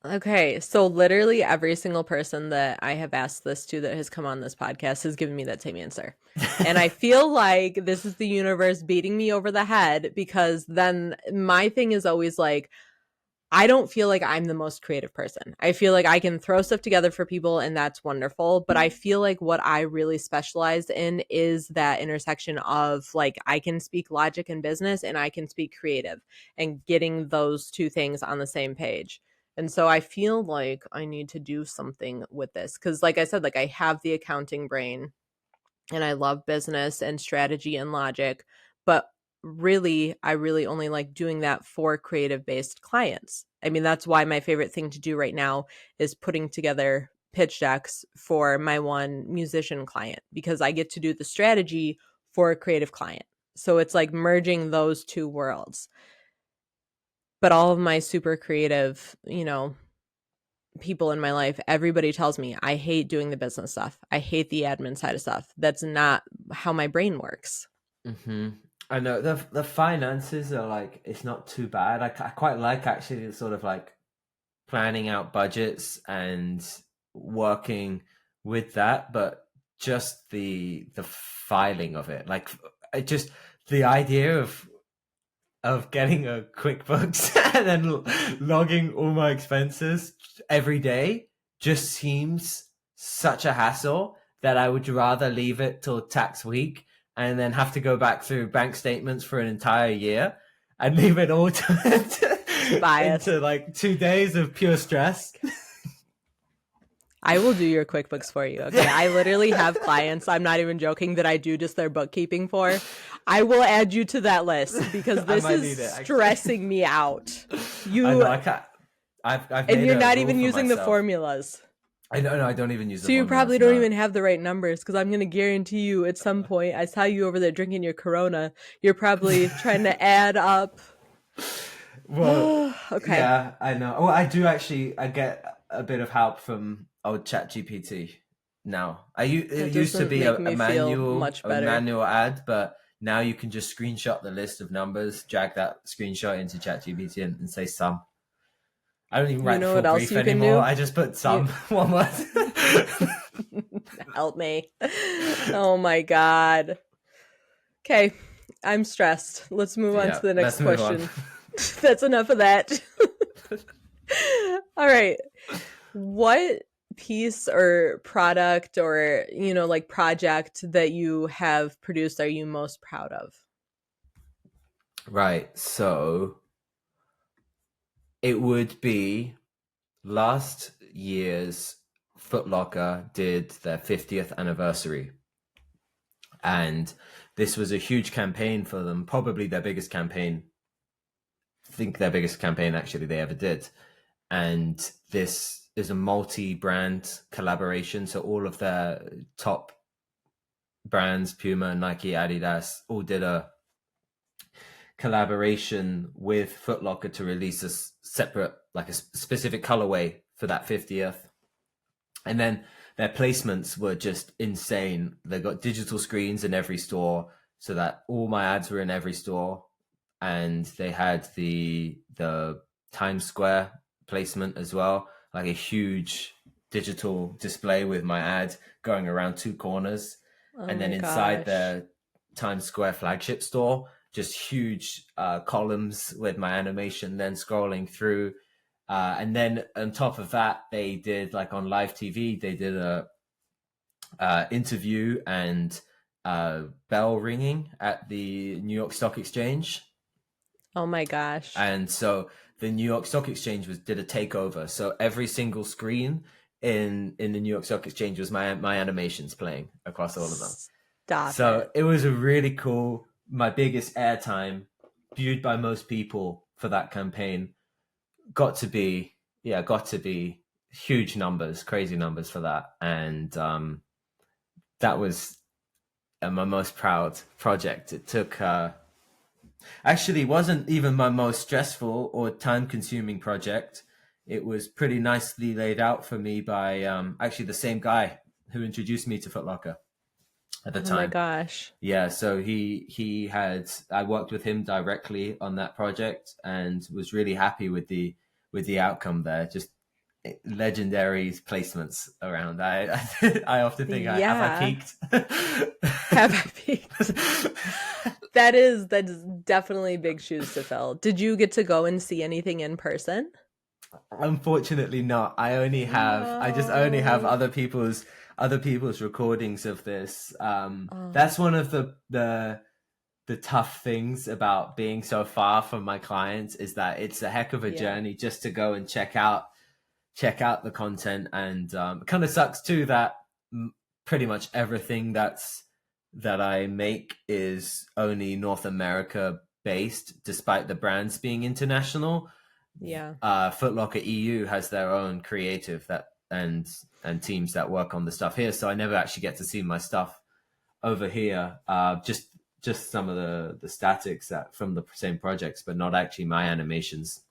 Okay, so literally every single person that I have asked this to that has come on this podcast has given me that same answer. And I feel like this is the universe beating me over the head because then my thing is always like, I don't feel like I'm the most creative person. I feel like I can throw stuff together for people and that's wonderful. But I feel like what I really specialize in is that intersection of like, I can speak logic and business and I can speak creative and getting those two things on the same page. And so I feel like I need to do something with this. Cause like I said, like I have the accounting brain and I love business and strategy and logic, but really I really only like doing that for creative based clients. I mean, that's why my favorite thing to do right now is putting together pitch decks for my one musician client because I get to do the strategy for a creative client. So it's like merging those two worlds. But all of my super creative, people in my life, everybody tells me I hate doing the business stuff. I hate the admin side of stuff. That's not how my brain works.
Mm-hmm. I know the finances are like it's not too bad. I quite like actually sort of like planning out budgets and working with that, but just the filing of it, like it just the idea of getting a QuickBooks and then logging all my expenses every day just seems such a hassle that I would rather leave it till tax week and then have to go back through bank statements for an entire year and leave it all
Bias.
into like 2 days of pure stress.
I will do your QuickBooks for you. Okay. I literally have clients, I'm not even joking, that I do just their bookkeeping for. I will add you to that list because
I
this
might
is
need it actually.
stressing me out.
I know
You
I can't. I've
and
made
you're
a
not
rule
even
for
using the
myself.
formulas.
I don't know. I don't even use the
So you
formulas.
probably don't
No.
even have the right numbers, because I'm going to guarantee you at some point, I saw you over there drinking your Corona. You're probably trying to add up.
Well,
Okay.
yeah, I know. Oh, I do actually. I get a bit of help from old ChatGPT now.
That
It used to
doesn't
be
make me feel much
a
better.
manual ad, but now you can just screenshot the list of numbers, drag that screenshot into ChatGPT, and say sum. I don't even
You
write the
know
full
what else
brief
you can
anymore.
do?
I just put
You
sum one word.
help me. Oh my god. Okay, I'm stressed. Let's move on to
Yeah,
the next
let's move on.
question. That's enough of that. All right. What piece or product or, like project that you have produced are you most proud of?
Right, so it would be last year's Foot Locker did their 50th anniversary. And this was a huge campaign for them, probably their biggest campaign. I think their biggest campaign actually they ever did. And this is a multi-brand collaboration. So all of their top brands, Puma, Nike, Adidas, all did a collaboration with Foot Locker to release a separate, like a specific colorway for that 50th. And then their placements were just insane. They got digital screens in every store so that all my ads were in every store. And they had the Times Square placement as well, like a huge digital display with my ad going around two corners.
Oh
And then
my
inside
gosh.
the Times Square flagship store, just huge columns with my animation then scrolling through. And then on top of that, they did like on live TV, they did a interview and bell ringing at the New York Stock Exchange.
Oh my gosh.
And so the New York Stock Exchange did a takeover. So every single screen in the New York Stock Exchange was my animations playing across all of them.
Stop
So
it.
it was a really cool, my biggest airtime viewed by most people for that campaign. Got to be huge numbers, crazy numbers for that. And that was my most proud project. It took actually wasn't even my most stressful or time consuming project. It was pretty nicely laid out for me by actually the same guy who introduced me to Foot Locker at the
Oh my
time.
gosh.
Yeah, so he had I worked with him directly on that project and was really happy with the outcome there. Just legendary placements around. I often think I
Yeah.
peaked.
Have I peaked? That's definitely big shoes to fill. Did you get to go and see anything in person?
Unfortunately not. I just only have
No.
other people's recordings of this.
Oh,
That's one of the tough things about being so far from my clients is that it's a heck of a
yeah.
journey just to go and check out the content. And it kind of sucks too that pretty much everything that I make is only North America based, despite the brands being international.
Yeah.
Foot Locker EU has their own creative that and teams that work on the stuff here, so I never actually get to see my stuff over here. Just some of the statics that from the same projects, but not actually my animations.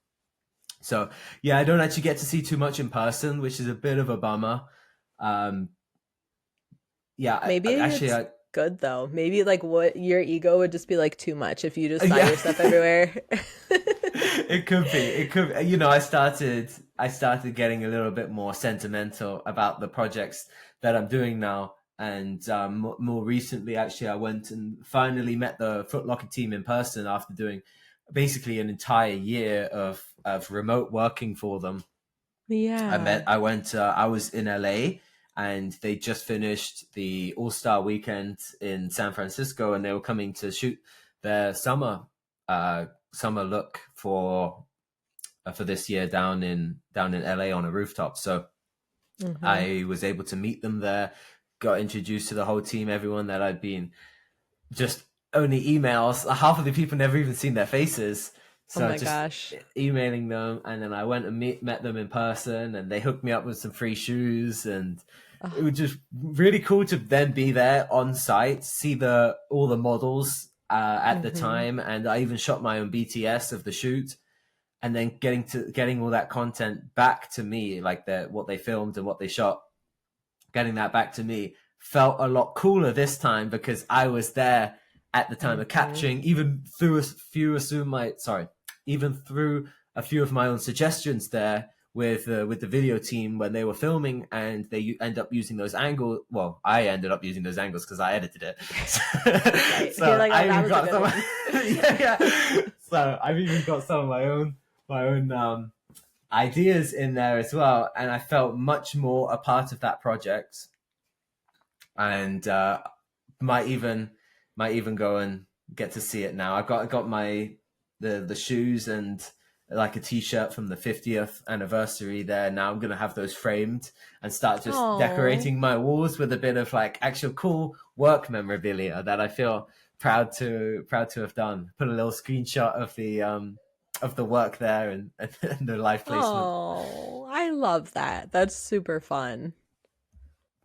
So yeah, I don't actually get to see too much in person, which is a bit of a bummer. Um, yeah,
Maybe
actually,
it's good though. Maybe like what your ego would just be like too much if you just saw
yeah,
your stuff everywhere.
it could be. It could. I started getting a little bit more sentimental about the projects that I'm doing now. And more recently, actually, I went and finally met the Foot Locker team in person after doing basically an entire year of remote working for them.
Yeah.
I was in LA and they just finished the All-Star weekend in San Francisco and they were coming to shoot their summer look for this year down in LA on a rooftop. So
Mm-hmm.
I was able to meet them there, got introduced to the whole team, everyone that I'd been just only emails. Half of the people never even seen their faces.
Oh
So
my
just
gosh.
emailing them, and then I went and met them in person, and they hooked me up with some free shoes, and it
Oh,
was just really cool to then be there on site, see the all the models at the
mm-hmm.
time, and I even shot my own BTS of the shoot, and then getting all that content back to me, like what they filmed and what they shot, getting that back to me felt a lot cooler this time because I was there at the time of
Mm-hmm.
capturing, even through even through a few of my own suggestions there with the video team when they were filming, and they end up using those angles. Well, I ended up using those angles because I edited it.
Right. You're
So
like, oh,
I
that
even
was a
got
good
some.
one.
Yeah. So I've even got some of my own ideas in there as well, and I felt much more a part of that project, and might even might even go and get to see it now. I got my the shoes and like a t-shirt from the 50th anniversary there. Now I'm gonna have those framed and start just
Oh.
decorating my walls with a bit of like actual cool work memorabilia that I feel proud to have done. Put a little screenshot of the work there, and the live placement.
Oh, I love that. That's super fun.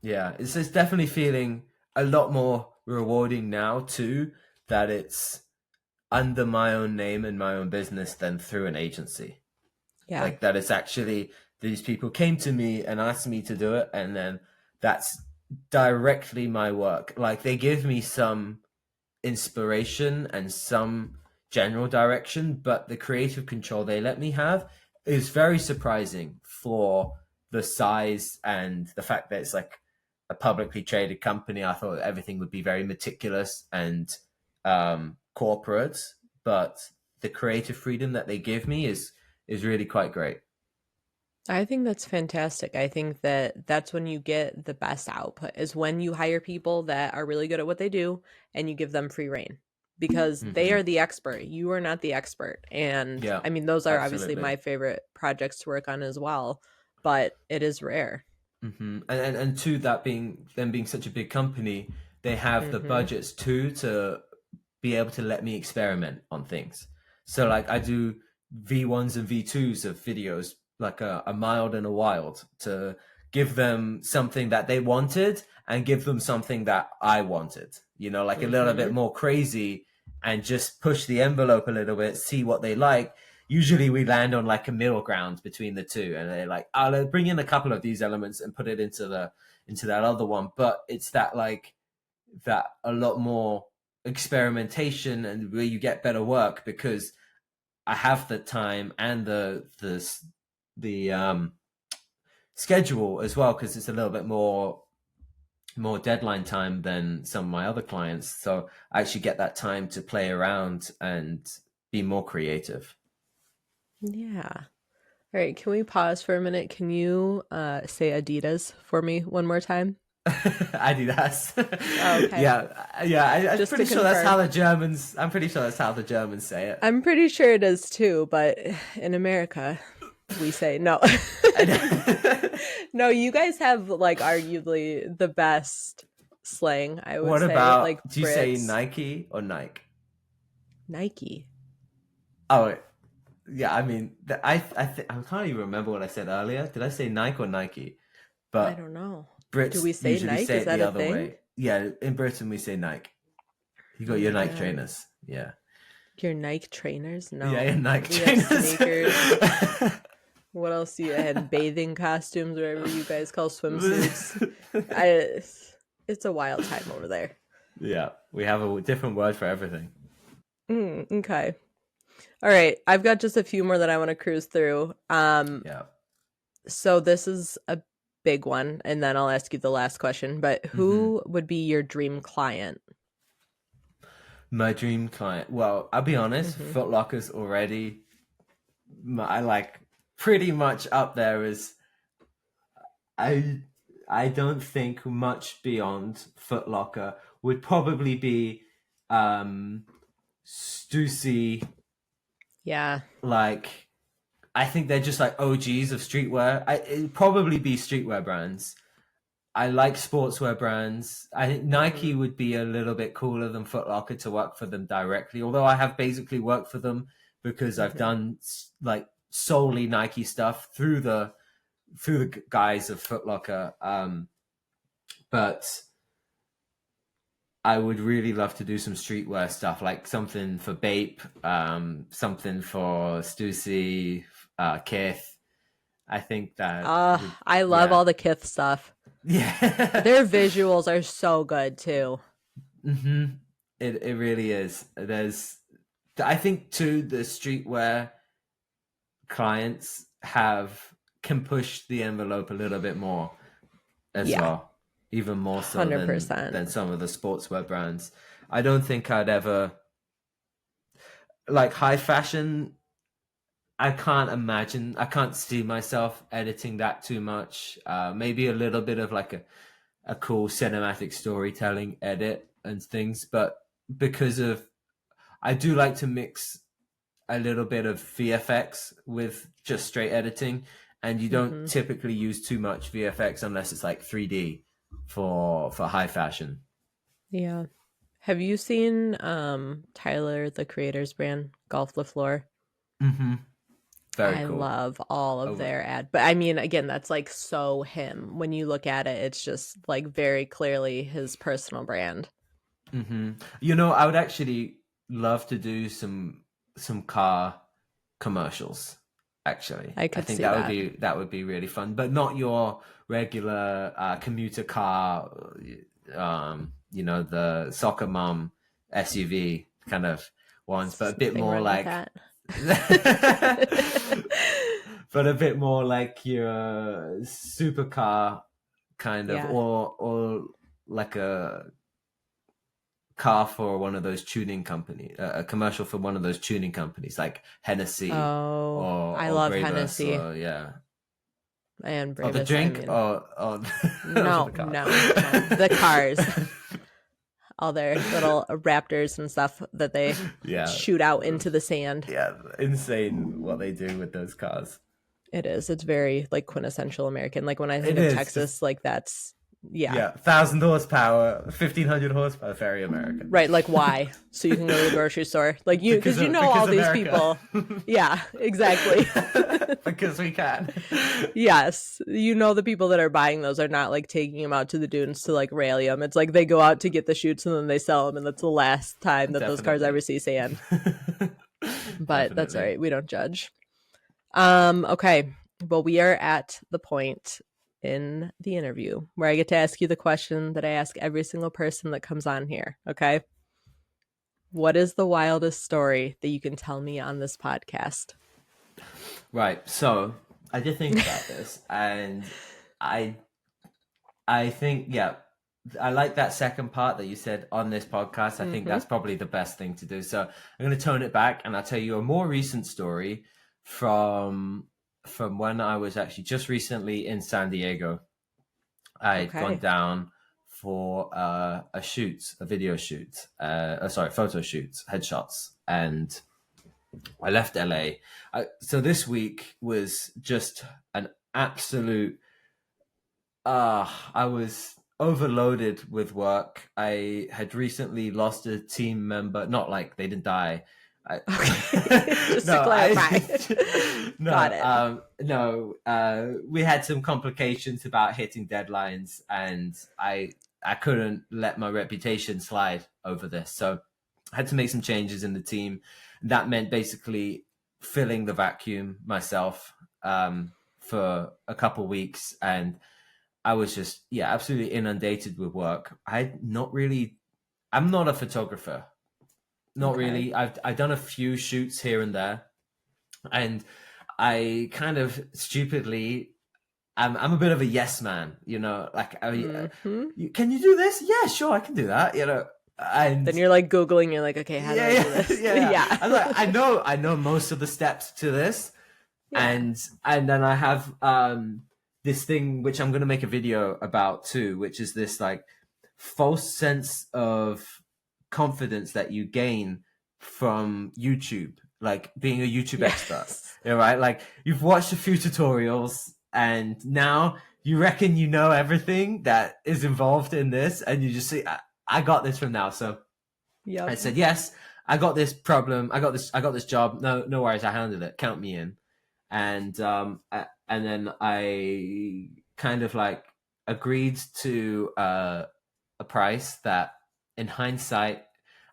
Yeah, it's definitely feeling a lot more rewarding now too, that it's under my own name and my own business than through an agency.
Yeah.
Like that it's actually these people came to me and asked me to do it, and then that's directly my work. Like they give me some inspiration and some general direction, but the creative control they let me have is very surprising for the size and the fact that it's like a publicly traded company. I thought everything would be very meticulous and corporate, but the creative freedom that they give me is really quite great.
I think that's fantastic. I think that that's when you get the best output is when you hire people that are really good at what they do and you give them free reign because they
Hmm.
are the expert. You are not the expert. And
Yeah,
I mean, those are obviously
absolutely.
my favorite projects to work on as well, but it is rare.
And to that being them being such a big company, they have the
Mm-hmm.
budgets too to be able to let me experiment on things. So like I do V1s and V2s of videos, like a mild and a wild, to give them something that they wanted and give them something that I wanted. Like a little bit
Mm-hmm.
more crazy, and just push the envelope a little bit, see what they like. Usually we land on like a middle ground between the two, and they're like, I'll bring in a couple of these elements and put it into that other one. But it's that like that a lot more experimentation, and where you get better work because I have the time and the schedule as well, because it's a little bit more deadline time than some of my other clients. So I actually get that time to play around and be more creative.
Yeah. All right. Can we pause for a minute? Can you say Adidas for me one more time?
Adidas.
Oh, okay.
Yeah. I'm
Just to
pretty sure that's
confirm.
how the Germans. I'm pretty sure that's how the Germans say it.
I'm pretty sure it is too, but in America, we say no. No, you guys have like arguably the best slang, I would
What
say. Like
about? Do you say
Brits,
Nike or Nike?
Nike.
Oh, yeah. I mean, I can't even remember what I said earlier. Did I say Nike or Nike?
I
But
don't know. Do
Brits
we say
usually
Nike?
say
Is
it
that
the
a
other
thing?
way. Yeah, in Britain we say Nike. You
Oh
got your
my
Nike
God.
trainers. Yeah.
Your Nike trainers?
Yeah,
No.
your Nike
We have
trainers.
sneakers. What else do you had bathing costumes, whatever you guys call swimsuits. I it's a wild time over there.
Yeah, we have a different word for everything.
Okay. All right. I've got just a few more that I want to cruise through.
Yeah.
So this is a big one, and then I'll ask you the last question. But
Hmm.
who would be your dream client?
My dream client. Well, I'll be honest.
Mm-hmm.
Foot Locker's already I like pretty much up there as I I don't think much beyond Foot Locker would probably be Stussy.
Yeah.
Like I think they're just like OGs of streetwear. It'd probably be streetwear brands. I like sportswear brands. I think Nike
Mm-hmm.
would be a little bit cooler than Foot Locker to work for them directly. Although I have basically worked for them because I've done like solely Nike stuff through the guise of Foot Locker. But I would really love to do some streetwear stuff, like something for Bape, something for Stussy, Kith. I think that would,
I love
yeah.
all the Kith stuff.
Yeah.
Their visuals are so good too.
Mm-hmm. It really is. I think too, the streetwear clients can push the envelope a little bit more as
Yeah,
well, even more so
100%.
than some of the sportswear brands. I don't think I'd ever like high fashion. I can't see myself editing that too much. Maybe a little bit of like a cool cinematic storytelling edit and things, but because of I do like to mix a little bit of VFX with just straight editing, and you don't typically use too much VFX unless it's like 3D for high fashion.
Yeah. Have you seen Tyler, the creator's brand, Golf the Floor?
Mm-hmm. Very
I
cool.
love all of
Over.
their ad. But I mean, again, that's like so him. When you look at it, it's just like very clearly his personal brand.
Mm-hmm. I would actually love to do some car commercials. Actually,
I
I
could
think
see that.
that would be really fun, but not your regular commuter car. The soccer mom SUV kind of ones, but a bit
Something
more
wrong with
like,
that.
but a bit more like your supercar kind of,
Yeah.
or like a car for one of those tuning companies, a commercial for one of those tuning companies like Hennessy
Oh, I
or
love
Bravus,
Hennessy
or yeah,
and
or the
Bravis. I
drink,
mean,
or those are
no,
the cars.
no, no. The cars, all their little raptors and stuff that they
Yeah,
shoot out into the sand.
yeah, insane what they do with those cars.
It is. It's very like quintessential American. Like when I think
It
of
is just
Texas, like that's yeah.
1,000 horsepower, 1,500 horsepower, very American.
Right, like why? So you can go to the grocery store. Like you because you know all these
America.
people. Yeah, exactly.
Because we can.
Yes. You know the people that are buying those are not like taking them out to the dunes to like rally them. It's like they go out to get the shoots and then they sell them and that's the last time that those cars ever
Definitely.
see sand. But that's all
Definitely.
right. We don't judge. Okay. Well, we are at the point in the interview where I get to ask you the question that I ask every single person that comes on here. Okay. What is the wildest story that you can tell me on this podcast?
Right. So I did think about this, and I I think, yeah, I like that second part that you said on this podcast. I think that's probably the best thing to do. So I'm going to tone it back, and I'll tell you a more recent story from when I was actually just recently in San Diego. I'd gone
Okay.
down for a video shoot, photo shoots, headshots, and I left LA. So this week was just an absolute. I was overloaded with work. I had recently lost a team member. Not like they didn't die.
Okay. Just to
No,
clarify.
no,
Got it.
no. We had some complications about hitting deadlines, and I couldn't let my reputation slide over this. So I had to make some changes in the team. That meant basically filling the vacuum myself for a couple weeks, and I was just absolutely inundated with work. I'm not a photographer. Not
Okay.
really. I've done a few shoots here and there, and I kind of stupidly I'm a bit of a yes man, like
Mm-hmm.
can you do this? Yeah, sure, I can do that, and
Then you're like Googling, you're like, okay, how do I do this? Yeah.
I'm like, I know most of the steps to this,
Yeah.
and then I have this thing which I'm going to make a video about too, which is this like false sense of confidence that you gain from YouTube, like being a YouTube expert,
Yes.
right? Like you've watched a few tutorials and now you reckon you know everything that is involved in this, and you just say, I got this from now. So I
Yep.
said yes. I got this problem. I got this job. No worries. I handled it. Count me in. And then I kind of like agreed to a price that, in hindsight,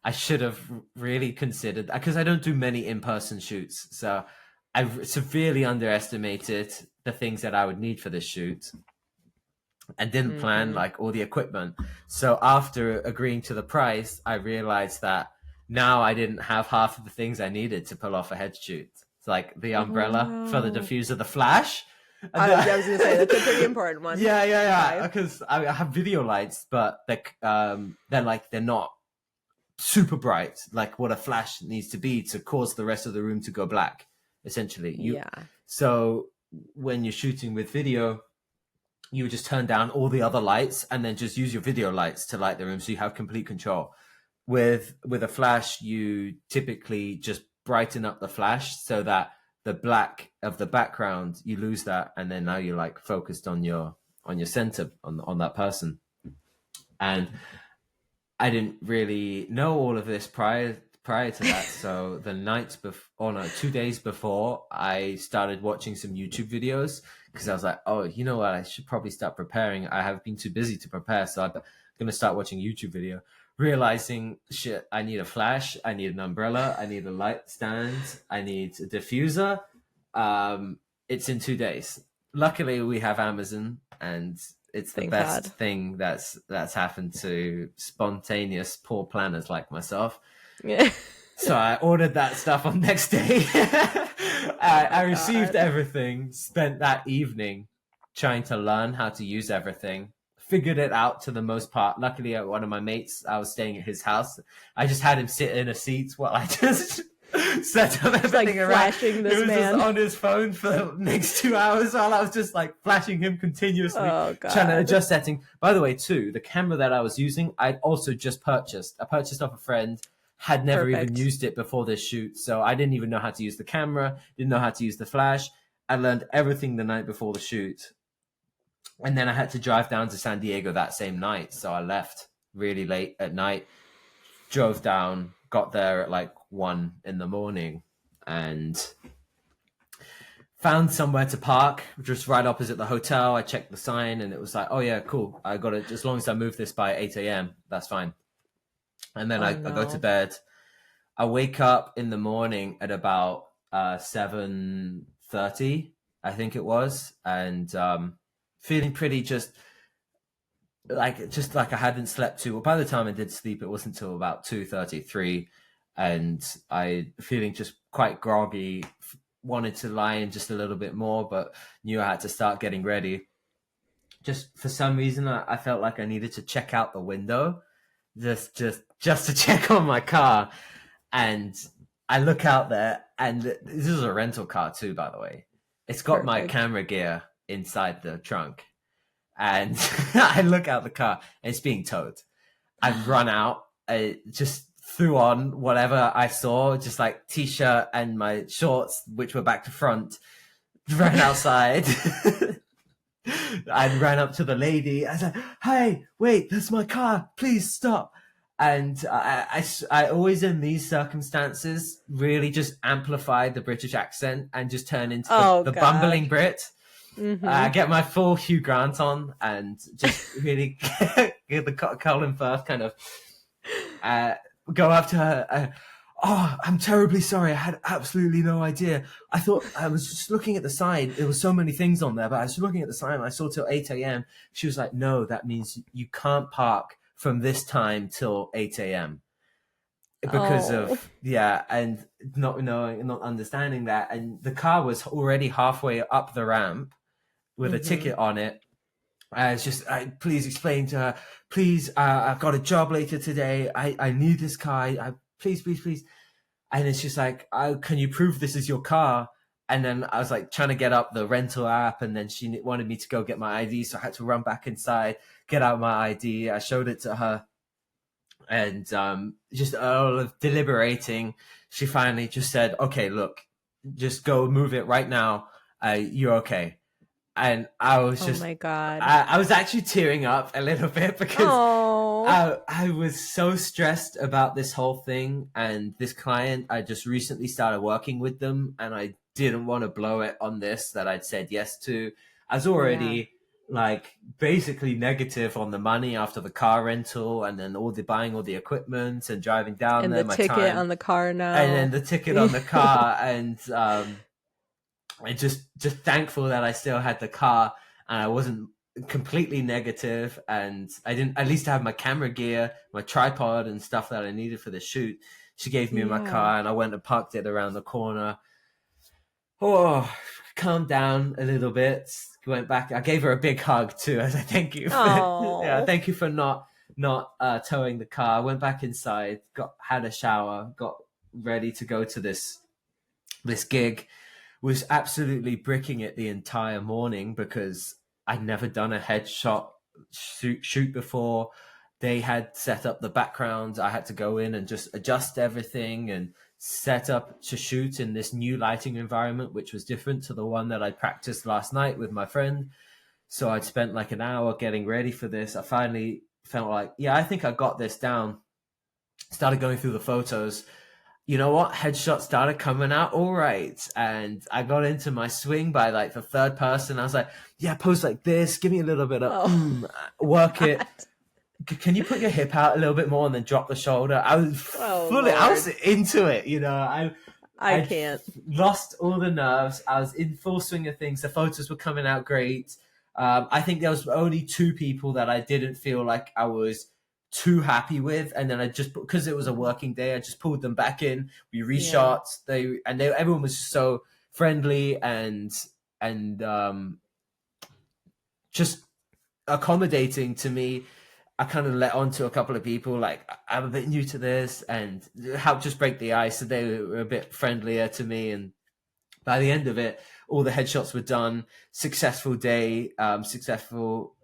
I should have really considered, because I don't do many in-person shoots. So I severely underestimated the things that I would need for this shoot and didn't plan like all the equipment. So after agreeing to the price, I realized that now I didn't have half of the things I needed to pull off a head shoot. It's like the
Oh,
umbrella for the
no.
diffuser, the flash.
I was going to say, that's a pretty important one.
Yeah. Because I have video lights, but they're not super bright, like what a flash needs to be to cause the rest of the room to go black, essentially. So when you're shooting with video, you would just turn down all the other lights and then just use your video lights to light the room, so you have complete control. With a flash, you typically just brighten up the flash so that the black of the background, you lose that, and then now you're like focused on your center, on that person. And I didn't really know all of this prior to that. So the night before, 2 days before, I started watching some YouTube videos, because I was like, oh, you know what? I should probably start preparing. I have been too busy to prepare. So I'm going to start watching YouTube video, realizing, shit, I need a flash. I need an umbrella. I need a light stand. I need a diffuser. It's in 2 days. Luckily, we have Amazon, and it's the best thing that's happened to spontaneous poor planners like myself.
Yeah.
So I ordered that stuff on next day. I received everything, spent that evening trying to learn how to use everything, figured it out to the most part. Luckily, one of my mates, I was staying at his house. I just had him sit in a seat while I just set up everything around.
Flashing this
he was
man
just on his phone for the next 2 hours while I was just like flashing him continuously, trying to adjust setting. By the way, too, the camera that I was using, I'd also just purchased. I purchased off a friend, had never even used it before this shoot. So I didn't even know how to use the camera, didn't know how to use the flash. I learned everything the night before the shoot. And then I had to drive down to San Diego that same night. So I left really late at night, drove down, got there at like 1 a.m, and found somewhere to park just right opposite the hotel. I checked the sign and it was like, oh yeah, cool. I got it. As long as I move this by 8 a.m, that's fine. And then I go to bed. I wake up in the morning at about 7:30, I think it was, and feeling pretty just like I hadn't slept too well. By the time I did sleep, it wasn't until about 2:33, and I feeling just quite groggy. Wanted to lie in just a little bit more, but knew I had to start getting ready. Just for some reason, I felt like I needed to check out the window, just to check on my car. And I look out there, and this is a rental car too, by the way. It's got my camera gear inside the trunk. And I look out the car, and it's being towed. I've run out, just threw on whatever I saw, just like t-shirt and my shorts, which were back to front, ran outside. I ran up to the lady. I said, hey, wait, that's my car. Please stop. And I always, in these circumstances, really just amplify the British accent and just turn into the bumbling Brit. Get my full Hugh Grant on and just really get the Colin Firth kind of go up to her. Oh, I'm terribly sorry. I had absolutely no idea. I thought I was just looking at the sign. There were so many things on there, but I was looking at the sign. I saw till 8 a.m. She was like, no, that means you can't park from this time till 8 a.m. because of, and not knowing, not understanding that. And the car was already halfway up the ramp with a ticket on it. I was just, please explain to her, please, I've got a job later today. I need this car. Please. And it's just like, can you prove this is your car? And then I was like trying to get up the rental app, and then she wanted me to go get my ID. So I had to run back inside, get out my ID. I showed it to her, and just all of deliberating, she finally just said, okay, look, just go move it right now. You're okay. And I was
Oh
just,
my God.
I was actually tearing up a little bit because
Oh.
I was so stressed about this whole thing. And this client, I just recently started working with them, and I didn't want to blow it on this that I'd said yes to. I was
Yeah.
already like basically negative on the money after the car rental, and then all the buying all the equipment and driving down
And
there,
the
my
ticket
time,
on the car
and then
now.
the ticket on the car, and I just thankful that I still had the car and I wasn't completely negative, and I didn't at least have my camera gear, my tripod and stuff that I needed for the shoot. She gave me my
Yeah.
car and I went and parked it around the corner. Oh, calmed down a little bit. Went back. I gave her a big hug too as a thank you for yeah,
Oh.
thank you for not towing the car. Went back inside, had a shower, got ready to go to this gig. Was absolutely bricking it the entire morning because I'd never done a headshot shoot before. They had set up the backgrounds. I had to go in and just adjust everything and set up to shoot in this new lighting environment, which was different to the one that I practiced last night with my friend. So I'd spent like an hour getting ready for this. I finally felt like, yeah, I think I got this down. Started going through the photos. You know what? Headshots started coming out all right. And I got into my swing by like the third person. I was like, yeah, pose like this. Give me a little bit of,
Oh.
work it.
God.
Can you put your hip out a little bit more and then drop the shoulder? I was
Oh
fully, I was
Lord.
into it. You know,
I
I'd
can't.
lost all the nerves. I was in full swing of things. The photos were coming out great. I think there was only two people that I didn't feel like I was too happy with, and then I just, because it was a
Mhm.
working day, I just pulled them back in. We
Yeah.
reshot. Everyone was so friendly and just accommodating to me. I kind of let on to a couple of people like, I'm a bit new to this, and helped just break the ice. So they were a bit friendlier to me, and by the end of it, all the headshots were done. Successful day, successful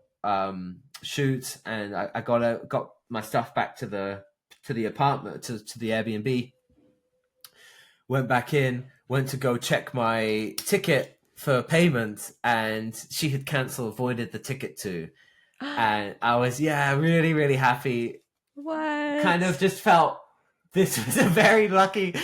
shoot, and I got my stuff back to the apartment, to the Airbnb. Went back in, went to go check my ticket for payment, and she had cancelled, avoided the ticket too. And I was, yeah, really, really happy. Kind of
What?
just felt this was a very lucky,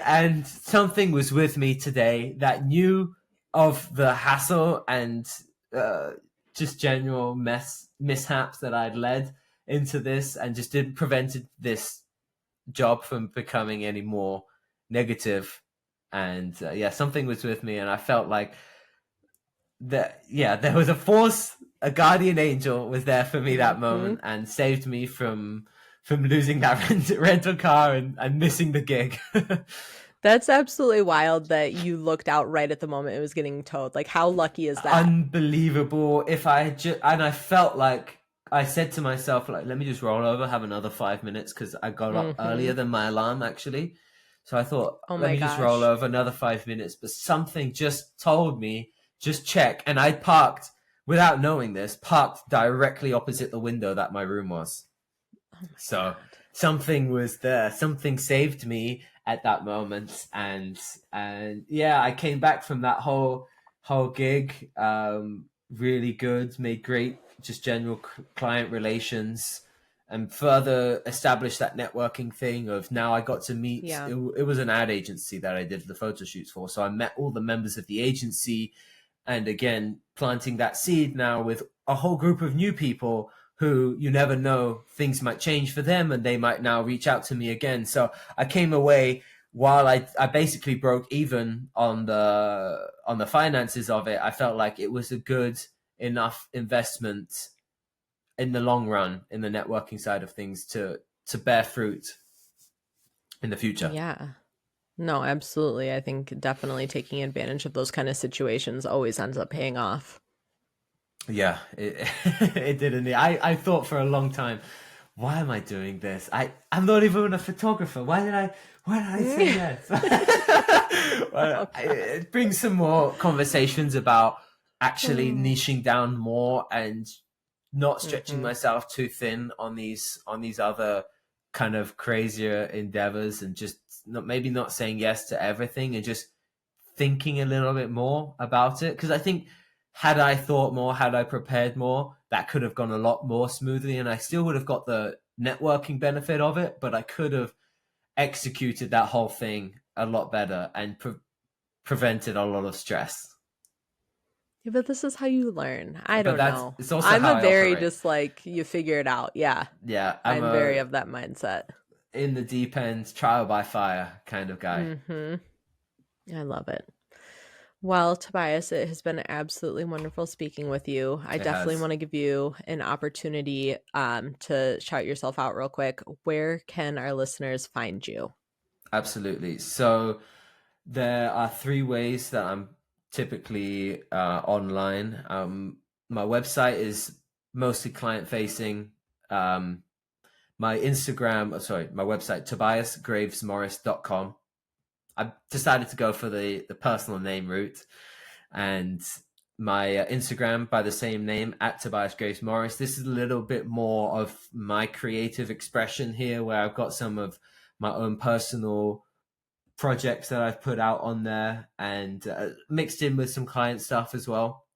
and something was with me today that knew of the hassle and uh, just general mishaps that I'd led into this, and just didn't prevented this job from becoming any more negative. And yeah, something was with me, and I felt like that, yeah, there was a force, a guardian angel was there for me that
Hmm.
moment and saved me from losing that rental car and missing the gig.
That's absolutely wild that you looked out right at the moment it was getting towed. Like, how lucky is that?
Unbelievable. If I just, and I felt like I said to myself, like, let me just roll over, have another 5 minutes, because I got up earlier
Hmm.
than my alarm actually. So I thought,
Oh
let
my
me just roll
gosh.
over another 5 minutes. But something just told me, just check. And I parked, without knowing this, parked directly opposite the window that my room was.
Oh my
So
God.
something was there. Something saved me at that moment, and yeah, I came back from that whole gig. Really good. Made great, just general client relations, and further established that networking thing of, now I got to meet.
Yeah.
It was an ad agency that I did the photo shoots for, so I met all the members of the agency, and again planting that seed now with a whole group of new people who, you never know, things might change for them and they might now reach out to me again. So I came away, while I basically broke even on the finances of it, I felt like it was a good enough investment in the long run in the networking side of things to bear fruit in the future.
Yeah. No, absolutely. I think definitely taking advantage of those kind of situations always ends up paying off.
Yeah, it, it did indeed. I thought for a long time, why am I doing this? I'm not even a photographer. Why did I say yes?
Oh
Well,
God.
it brings some more conversations about actually
Oh.
niching down more and not stretching
Hmm.
myself too thin on these other kind of crazier endeavors, and just maybe not saying yes to everything, and just thinking a little bit more about it, because I think had I thought more, had I prepared more, that could have gone a lot more smoothly, and I still would have got the networking benefit of it, but I could have executed that whole thing a lot better and prevented a lot of stress.
Yeah, but this is how you learn. I
But
don't
that's
know.
it's also
I'm
how
a
I
very
operate.
just like you figure it out. Yeah.
Yeah, I'm
I'm very
a
of that mindset.
in the deep end, trial by fire kind of guy.
Mhm. I love it. Well, Tobias, it has been absolutely wonderful speaking with you. I
It
definitely
has.
want to give you an opportunity to shout yourself out real quick. Where can our listeners find you?
Absolutely. So there are three ways that I'm typically online. My website is mostly client facing. My Instagram, sorry, my website, tobiasgravesmorris.com. I decided to go for the personal name route, and my Instagram by the same name at Tobias Graves Morris. This is a little bit more of my creative expression here, where I've got some of my own personal projects that I've put out on there, and mixed in with some client stuff as well.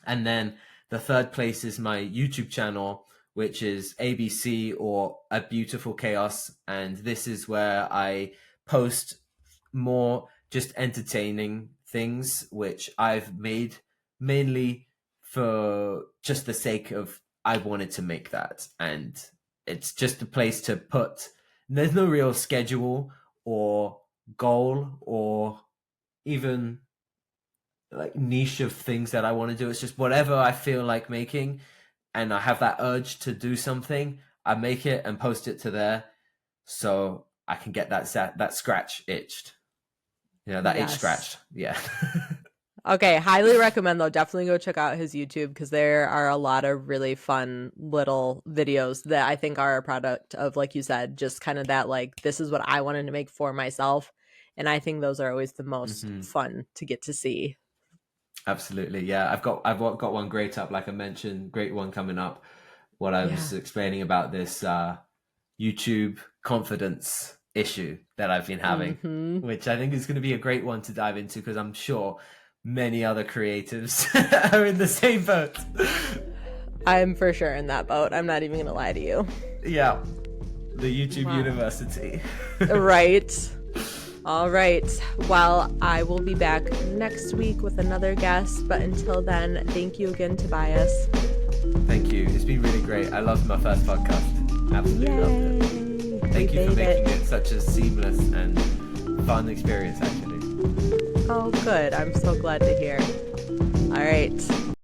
And then the third place is my YouTube channel, which is ABC, or A Beautiful Chaos. And this is where I post more just entertaining things, which I've made mainly for just the sake of I wanted to make that. And it's just a place to put, there's no real schedule or goal or even like niche of things that I want to do. It's just whatever I feel like making, and I have that urge to do something. I make it and post it to there, so I can get that scratch itched. You know, that itch
Yes.
scratched. Yeah.
Okay, highly recommend though. Definitely go check out his YouTube because there are a lot of really fun little videos that I think are a product of, like you said, just kind of that like this is what I wanted to make for myself. And I think those are always the most
Hmm.
fun to get to see.
Absolutely. Yeah, I've got one great up, like I mentioned, great one coming up. What I
Yeah.
was explaining about this YouTube confidence issue that I've been having,
Mm-hmm.
which I think is going to be a great one to dive into because I'm sure many other creatives are in the same boat.
I'm for sure in that boat. I'm not even gonna lie to you.
Yeah, the YouTube
Wow.
University.
Right. All right. Well, I will be back next week with another guest. But until then, thank you again, Tobias.
Thank you. It's been really great. I loved my first podcast. Absolutely loved
Yay!
it.
We
Thank you for
made
making
it.
it such a seamless and fun experience, actually.
Oh, good. I'm so glad to hear. All right.